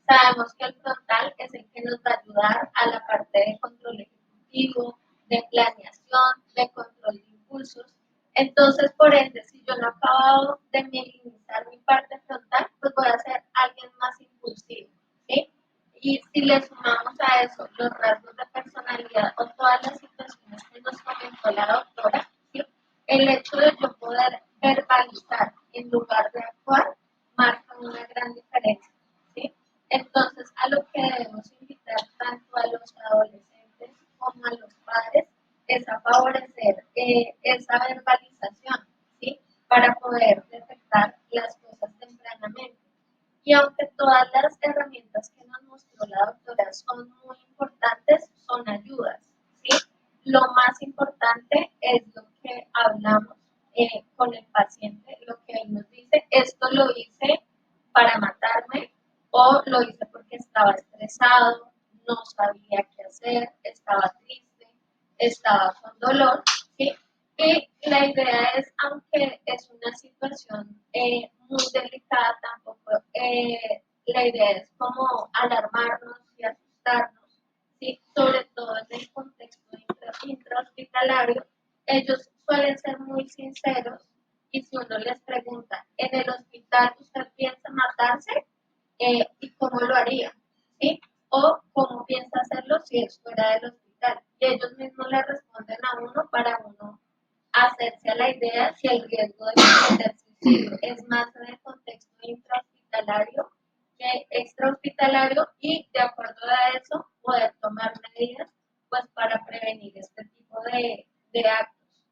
Sabemos que el frontal es el que nos va a ayudar a la parte de control ejecutivo, de planeación, de control de impulsos. Entonces, por ende, si yo no he acabado de mielinizar mi parte frontal, pues voy a ser alguien más impulsivo, ¿sí? Y si le sumamos a eso los rasgos de personalidad o todas las situaciones que nos comentó la doctora, ¿sí? El hecho de yo poder verbalizar en lugar de actuar marca una gran diferencia, ¿sí? Entonces, a lo que debemos invitar tanto a los adolescentes como a los padres es a favorecer esa verbalización, ¿sí? Para poder detectar las cosas tempranamente. Y aunque todas las herramientas que nos mostró la doctora son muy importantes, son ayudas, ¿sí? Lo más importante es lo que hablamos con el paciente, lo que él nos dice, esto lo cansado, no sabía qué hacer, estaba triste, estaba con dolor, ¿sí? Y la idea es, aunque es una situación muy delicada, tampoco la idea es como alarmarnos y asustarnos, ¿sí? Sobre todo en el contexto intrahospitalario, ellos suelen ser muy sinceros y si uno les pregunta, ¿en el hospital usted piensa matarse? ¿Y cómo lo haría? ¿Sí? O cómo piensa hacerlo si es fuera del hospital. Y ellos mismos le responden a uno para uno hacerse a la idea si el riesgo de cometer suicidio es más en el contexto intrahospitalario que extrahospitalario y de acuerdo a eso poder tomar medidas pues para prevenir este tipo de actos.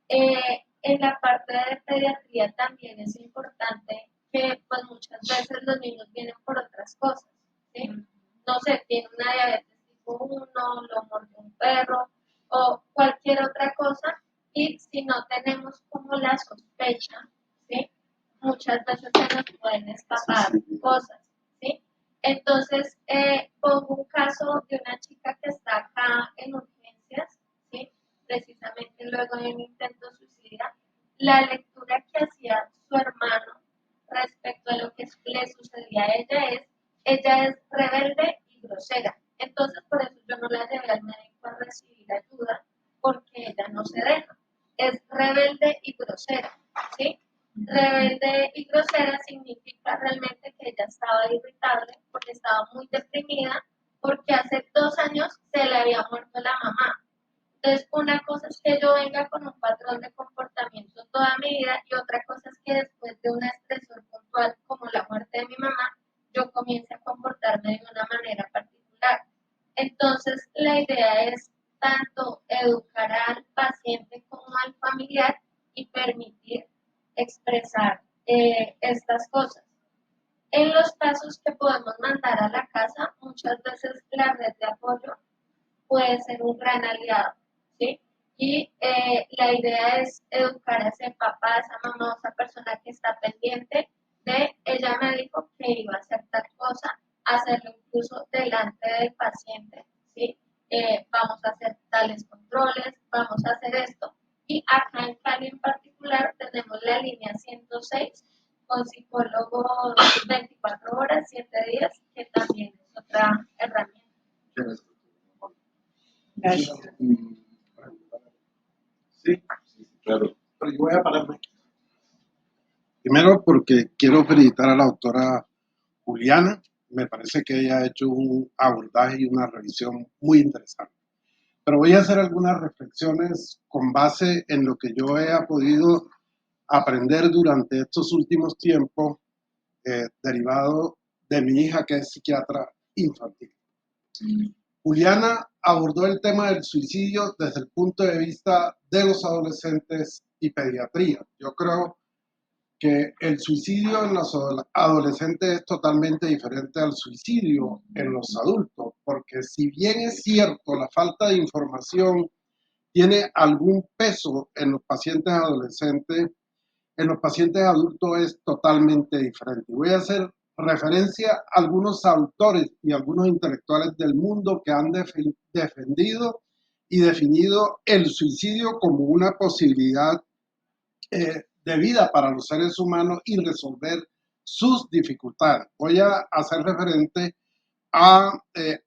En la parte de pediatría también es importante que pues muchas veces los niños vienen por otras cosas, ¿sí? No sé, tiene una diabetes tipo 1, lo mordió un perro o cualquier otra cosa y si no tenemos como la sospecha, ¿sí? Muchas veces se nos pueden escapar cosas, ¿sí? Entonces, pongo un caso de una chica que está acá en urgencias, ¿sí? Precisamente luego de un intento suicida, la lectura que hacía su hermano respecto a lo que le sucedía a ella es rebelde y grosera. Entonces, por eso yo no la llevé al médico a recibir ayuda, porque ella no se deja. Es rebelde y grosera, ¿sí? Rebelde y grosera significa realmente que ella estaba irritable porque estaba muy deprimida, porque hace 2 años se le había muerto la mamá. Entonces, una cosa es que yo venga con un patrón de comportamiento toda mi vida y otra cosa es que después de un estresor puntual como la muerte de mi mamá, yo comience a comportarme de una manera particular. Entonces, la idea es tanto educar al paciente como al familiar y permitir expresar estas cosas. En los casos que podemos mandar a la casa, muchas veces la red de apoyo puede ser un gran aliado, ¿sí? Y la idea es educar a ese papá, a esa mamá, a esa persona que está pendiente de, ella me dijo que iba a hacer tal cosa, hacerlo incluso delante del paciente, ¿sí? Vamos a hacer tales controles, vamos a hacer esto. Y acá en Cali en particular tenemos la línea 106 con psicólogos 24 horas, 7 días, que también es otra herramienta. Gracias. Sí, claro. Pero yo voy a pararme aquí. Primero porque quiero felicitar a la doctora Juliana. Me parece que ella ha hecho un abordaje y una revisión muy interesante. Pero voy a hacer algunas reflexiones con base en lo que yo he podido aprender durante estos últimos tiempos, derivado de mi hija que es psiquiatra infantil. Juliana abordó el tema del suicidio desde el punto de vista de los adolescentes y pediatría. Yo creo que el suicidio en los adolescentes es totalmente diferente al suicidio en los adultos, porque si bien es cierto, la falta de información tiene algún peso en los pacientes adolescentes, en los pacientes adultos es totalmente diferente. Voy a hacer referencia a algunos autores y algunos intelectuales del mundo que han defendido y definido el suicidio como una posibilidad de vida para los seres humanos y resolver sus dificultades. Voy a hacer referente a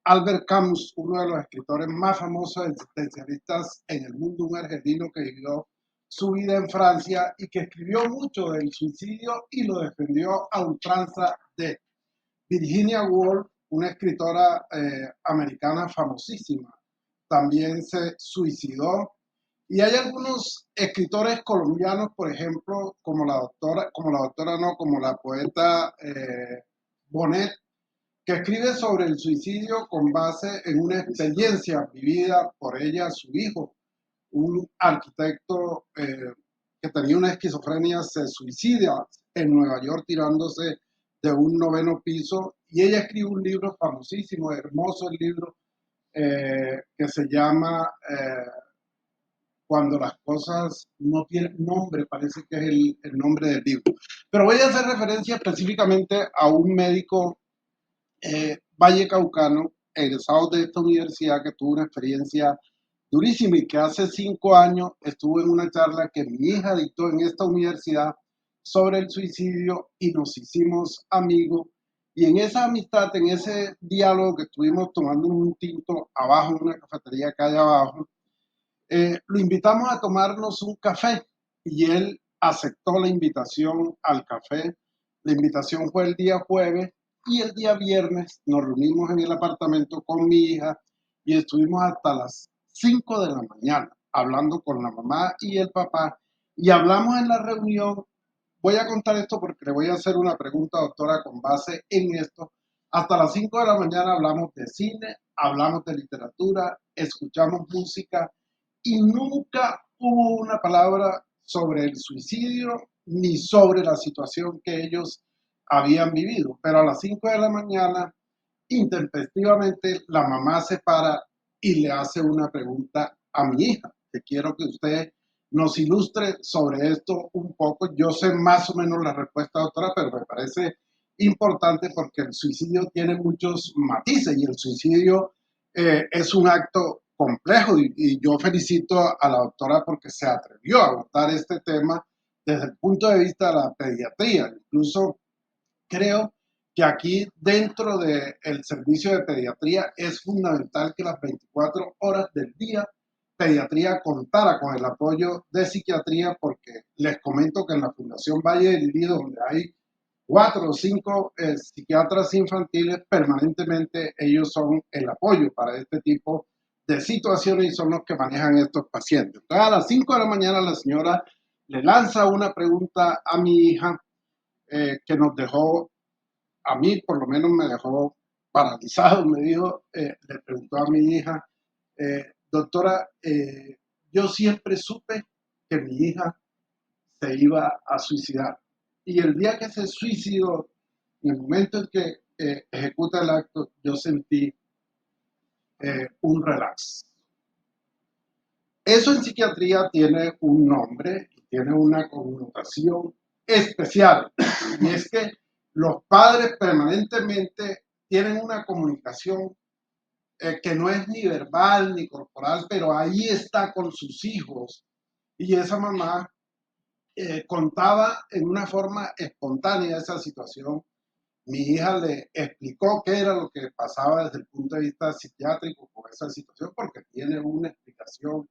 Albert Camus, uno de los escritores más famosos existencialistas en el mundo, un argentino que vivió su vida en Francia y que escribió mucho del suicidio y lo defendió a ultranza. De Virginia Woolf, una escritora americana famosísima, también se suicidó. Y hay algunos escritores colombianos, por ejemplo, como la poeta Bonet, que escribe sobre el suicidio con base en una experiencia vivida por ella, su hijo, un arquitecto que tenía una esquizofrenia, se suicida en Nueva York tirándose de un 9º piso y ella escribe un libro famosísimo, hermoso el libro, que se llama Cuando las cosas no tienen nombre, parece que es el nombre del libro. Pero voy a hacer referencia específicamente a un médico vallecaucano, egresado de esta universidad, que tuvo una experiencia durísima y que hace 5 años estuvo en una charla que mi hija dictó en esta universidad sobre el suicidio y nos hicimos amigos. Y en esa amistad, en ese diálogo que estuvimos tomando un tinto abajo en una cafetería que hay abajo, lo invitamos a tomarnos un café y él aceptó la invitación al café. La invitación fue el día jueves y el día viernes nos reunimos en el apartamento con mi hija y estuvimos hasta las 5 de la mañana hablando con la mamá y el papá, y hablamos en la reunión. Voy a contar esto porque le voy a hacer una pregunta, doctora, con base en esto. Hasta las 5 de la mañana hablamos de cine, hablamos de literatura, escuchamos música y nunca hubo una palabra sobre el suicidio ni sobre la situación que ellos habían vivido. Pero a las 5 de la mañana, intempestivamente, la mamá se para y le hace una pregunta a mi hija, que quiero que usted nos ilustre sobre esto un poco. Yo sé más o menos la respuesta, doctora, pero me parece importante porque el suicidio tiene muchos matices y el suicidio es un acto complejo y yo felicito a la doctora porque se atrevió a abordar este tema desde el punto de vista de la pediatría. Incluso creo que aquí dentro del servicio de pediatría es fundamental que las 24 horas del día pediatría contara con el apoyo de psiquiatría, porque les comento que en la Fundación Valle del Lili, donde hay 4 o 5 psiquiatras infantiles, permanentemente ellos son el apoyo para este tipo de situaciones y son los que manejan estos pacientes. Entonces, a las 5 de la mañana la señora le lanza una pregunta a mi hija que nos dejó, a mí por lo menos me dejó paralizado. Me dijo, le preguntó a mi hija, doctora, yo siempre supe que mi hija se iba a suicidar. Y el día que se suicidó, en el momento en que ejecuta el acto, yo sentí un relax. Eso en psiquiatría tiene un nombre y tiene una connotación especial. Y es que los padres permanentemente tienen una comunicación que no es ni verbal ni corporal, pero ahí está con sus hijos. Y esa mamá contaba en una forma espontánea esa situación. Mi hija le explicó qué era lo que pasaba desde el punto de vista psiquiátrico con esa situación, porque tiene una explicación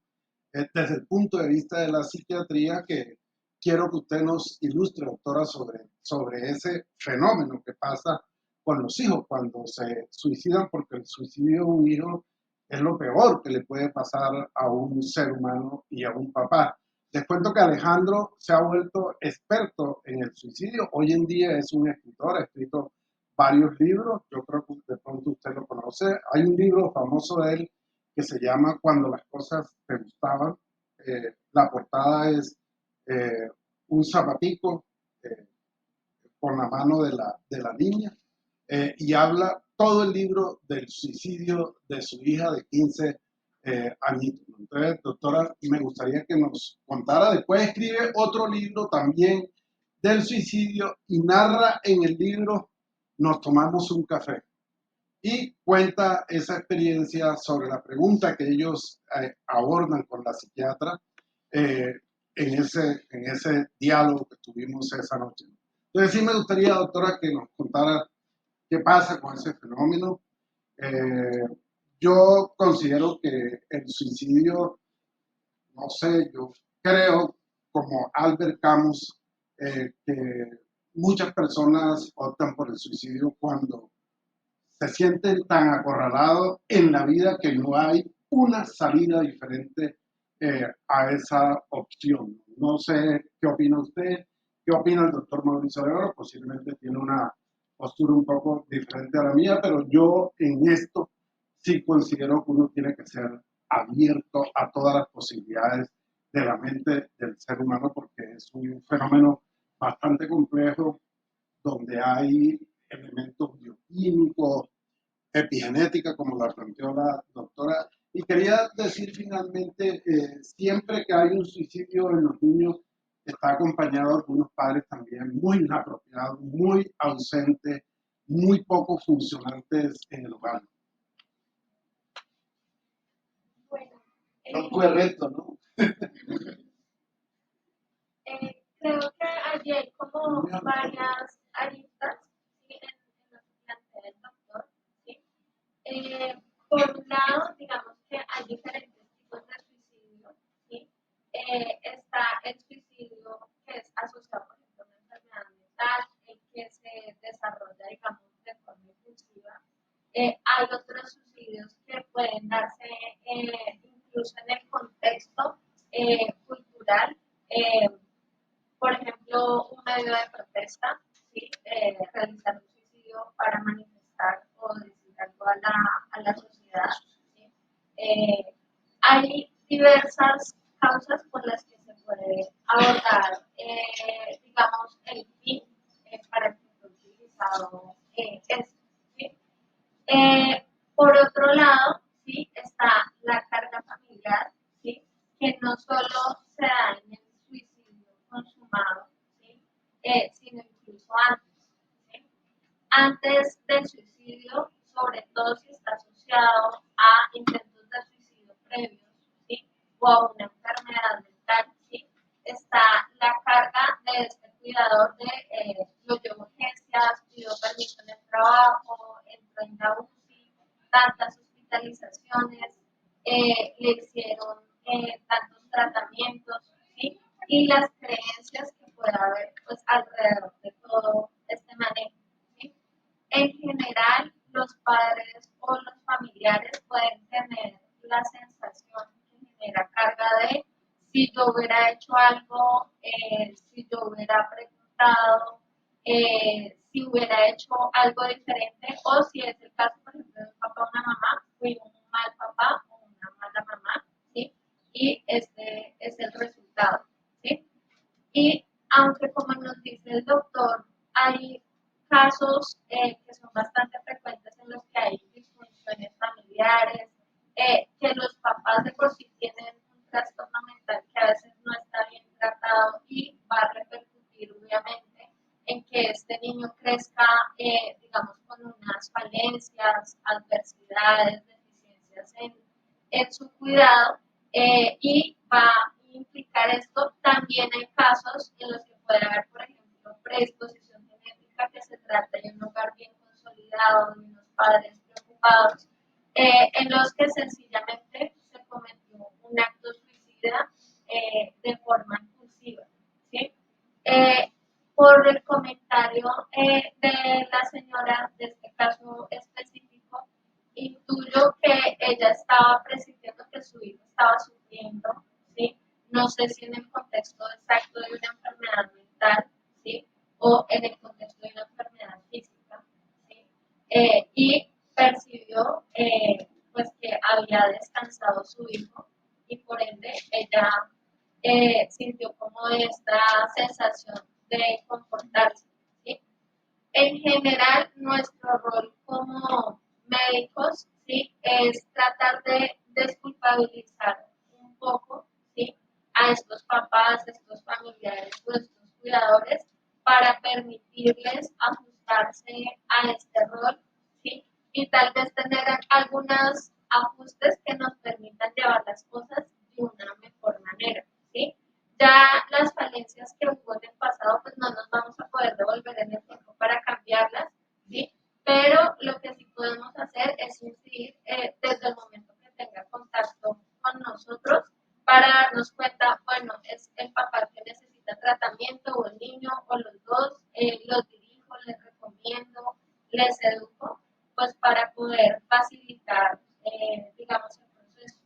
desde el punto de vista de la psiquiatría que quiero que usted nos ilustre, doctora, sobre ese fenómeno que pasa con los hijos cuando se suicidan, porque el suicidio de un hijo es lo peor que le puede pasar a un ser humano y a un papá. Les cuento que Alejandro se ha vuelto experto en el suicidio. Hoy en día es un escritor, ha escrito varios libros. Yo creo que de pronto usted lo conoce. Hay un libro famoso de él que se llama Cuando las cosas te gustaban. La portada es un zapatico con la mano de la niña, y habla todo el libro del suicidio de su hija de 15 añitos. Entonces, doctora, me gustaría que nos contara. Después escribe otro libro también del suicidio y narra en el libro Nos tomamos un café, y cuenta esa experiencia sobre la pregunta que ellos abordan con la psiquiatra eh, en ese diálogo que tuvimos esa noche. Entonces sí me gustaría, doctora, que nos contara qué pasa con ese fenómeno. Eh, yo considero que el suicidio, no sé, yo creo, como Albert Camus, que muchas personas optan por el suicidio cuando se sienten tan acorralados en la vida que no hay una salida diferente a esa opción. No sé qué opina usted, qué opina el doctor Mauricio de Oro. Posiblemente tiene una postura un poco diferente a la mía, pero yo en esto sí considero que uno tiene que ser abierto a todas las posibilidades de la mente del ser humano, porque es un fenómeno bastante complejo donde hay elementos bioquímicos, epigenética, como la planteó la doctora. Y quería decir finalmente, siempre que hay un suicidio en los niños, está acompañado de unos padres también muy inapropiados, muy ausentes, muy poco funcionantes en el hogar. Bueno, No fue reto, ¿no? creo que allí hay como varias aristas, ¿sí? En lo que plantea el doctor, ¿sí? Por un lado, digamos que hay diferentes tipos de suicidio, ¿sí? Está el suicidio que es asociado, por ejemplo, a una enfermedad mental, el que se desarrolla, digamos, de forma impulsiva. Hay otros suicidios que pueden darse incluso en el contexto cultural. eh, por ejemplo, un medio de protesta, ¿sí? Realizar un suicidio para manifestar o decir algo a la sociedad. ¿Sí? Hay diversas causas por las que se puede abordar, digamos, el fin para el que fue utilizado esto. ¿Sí? Por otro lado, ¿sí? Está la carga familiar, ¿sí? Que no solo se da en el suicidio consumado, ¿sí? Sino incluso antes. ¿Sí? Antes del suicidio, sobre todo si está asociado a intentos de suicidio previos, ¿sí? O a una enfermedad mental, ¿sí? Está la carga de este cuidador de lo llevo a urgencias, pido permiso en el trabajo, entro en la UCI, tantas hospitalizaciones, le hicieron tantos tratamientos, ¿sí? Y las creencias que puede haber pues, alrededor de todo este manejo. ¿Sí? En general, los padres o los familiares pueden tener la sensación que genera carga de si yo hubiera hecho algo, si yo hubiera preguntado, si hubiera hecho algo diferente, o si es el caso, por ejemplo, de un papá o una mamá, fui un mal papá o una mala mamá, ¿sí? Y este es el resultado, ¿sí? Y aunque como nos dice el doctor, hay casos que son bastante frecuentes en los que hay disfunciones familiares, que los papás de por sí tienen un trastorno mental que a veces no está bien tratado y va a repercutir obviamente en que este niño crezca, digamos, con unas falencias, adversidades, deficiencias en su cuidado y va a implicar esto. También hay casos en los que puede haber, por ejemplo, predisposición genética, que se trata de un hogar bien consolidado, de unos padres preocupados, en los que sencillamente se cometió un acto suicida de forma impulsiva. ¿Sí? Por el comentario de la señora de este caso específico, intuyo que ella estaba presintiendo que su hijo estaba sufriendo, ¿sí? No sé si en el contexto exacto de una enfermedad mental, ¿sí? O en el contexto de una enfermedad física, ¿sí? Y percibió pues que había descansado su hijo y por ende ella sintió como esta sensación de comportarse. ¿Sí? En general, nuestro rol como médicos, ¿sí? Es tratar de desculpabilizar un poco, ¿sí? A estos papás, a estos familiares o estos cuidadores para permitirles ajustarse a este rol, ¿sí? Y tal vez tener algunos ajustes que nos permitan llevar las cosas de una mejor manera, ¿sí? Ya las falencias que hubo en el pasado, pues no nos vamos a poder devolver en el tiempo para cambiarlas, ¿sí? Pero lo que sí podemos hacer es incidir desde el momento que tenga contacto con nosotros para darnos cuenta, bueno, es el papá que necesita tratamiento o el niño o los dos, los dirijo, les recomiendo, les educo, pues para poder facilitar, digamos, el proceso.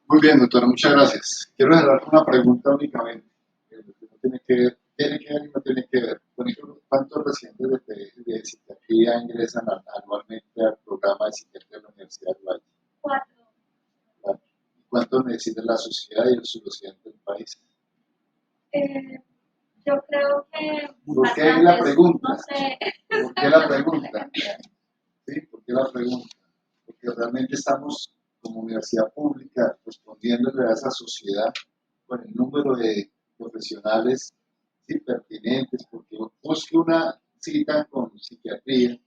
Muy bien, doctora, muchas gracias. Quiero cerrar con una pregunta únicamente, que no tiene que ver y no tiene que ver. Por ejemplo, ¿cuántos residentes de psiquiatría ingresan anualmente al programa de psiquiatría de la Universidad de Valle? 4. ¿Y cuántos necesita la sociedad y los residentes del país? Yo creo que ¿Por qué hay la pregunta? no sé. ¿Por qué la pregunta? ¿Sí? ¿Por qué la pregunta? Porque realmente estamos como universidad pública respondiéndole a esa sociedad con el número de profesionales, ¿sí? Pertinentes, porque busque una cita con psiquiatría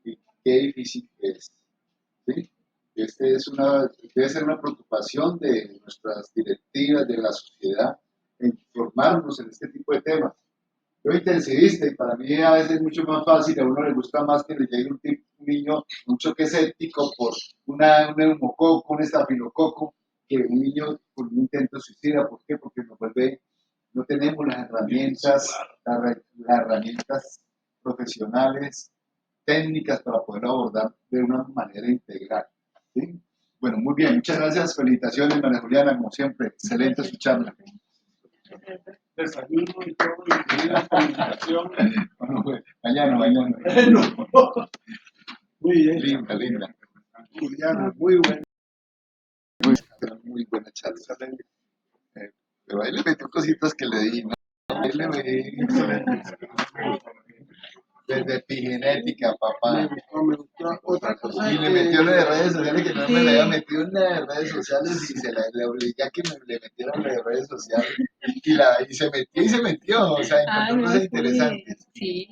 y qué difícil es. ¿Sí? Debe ser una preocupación de nuestras directivas, de la sociedad, en formarnos en este tipo de temas. Yo intensivista y para mí a veces es mucho más fácil, a uno le gusta más que le llegue un niño, un choque séptico por un neumococo, un estafilococo, que un niño con un intento suicida. ¿Por qué? Porque no tenemos las herramientas, las herramientas profesionales, técnicas para poder abordar de una manera integral. ¿Sí? Bueno, muy bien, muchas gracias, felicitaciones, María Juliana, como siempre, excelente su charla. Desayuno y todo, y la comunicación. Bueno, pues, mañana. Muy bien. Linda. Juliana, muy buena. Muy buena charla. Pero ahí le metió cositas que le di, ¿no? Ahí le metí desde epigenética, papá. Me gustó. Otra cosa Y le metió lo de redes sociales, que no me le había metido en la de redes sociales, y le obligué a que le metieran la de redes sociales. Y se metió, o sea, encontró cosas interesantes. Sí.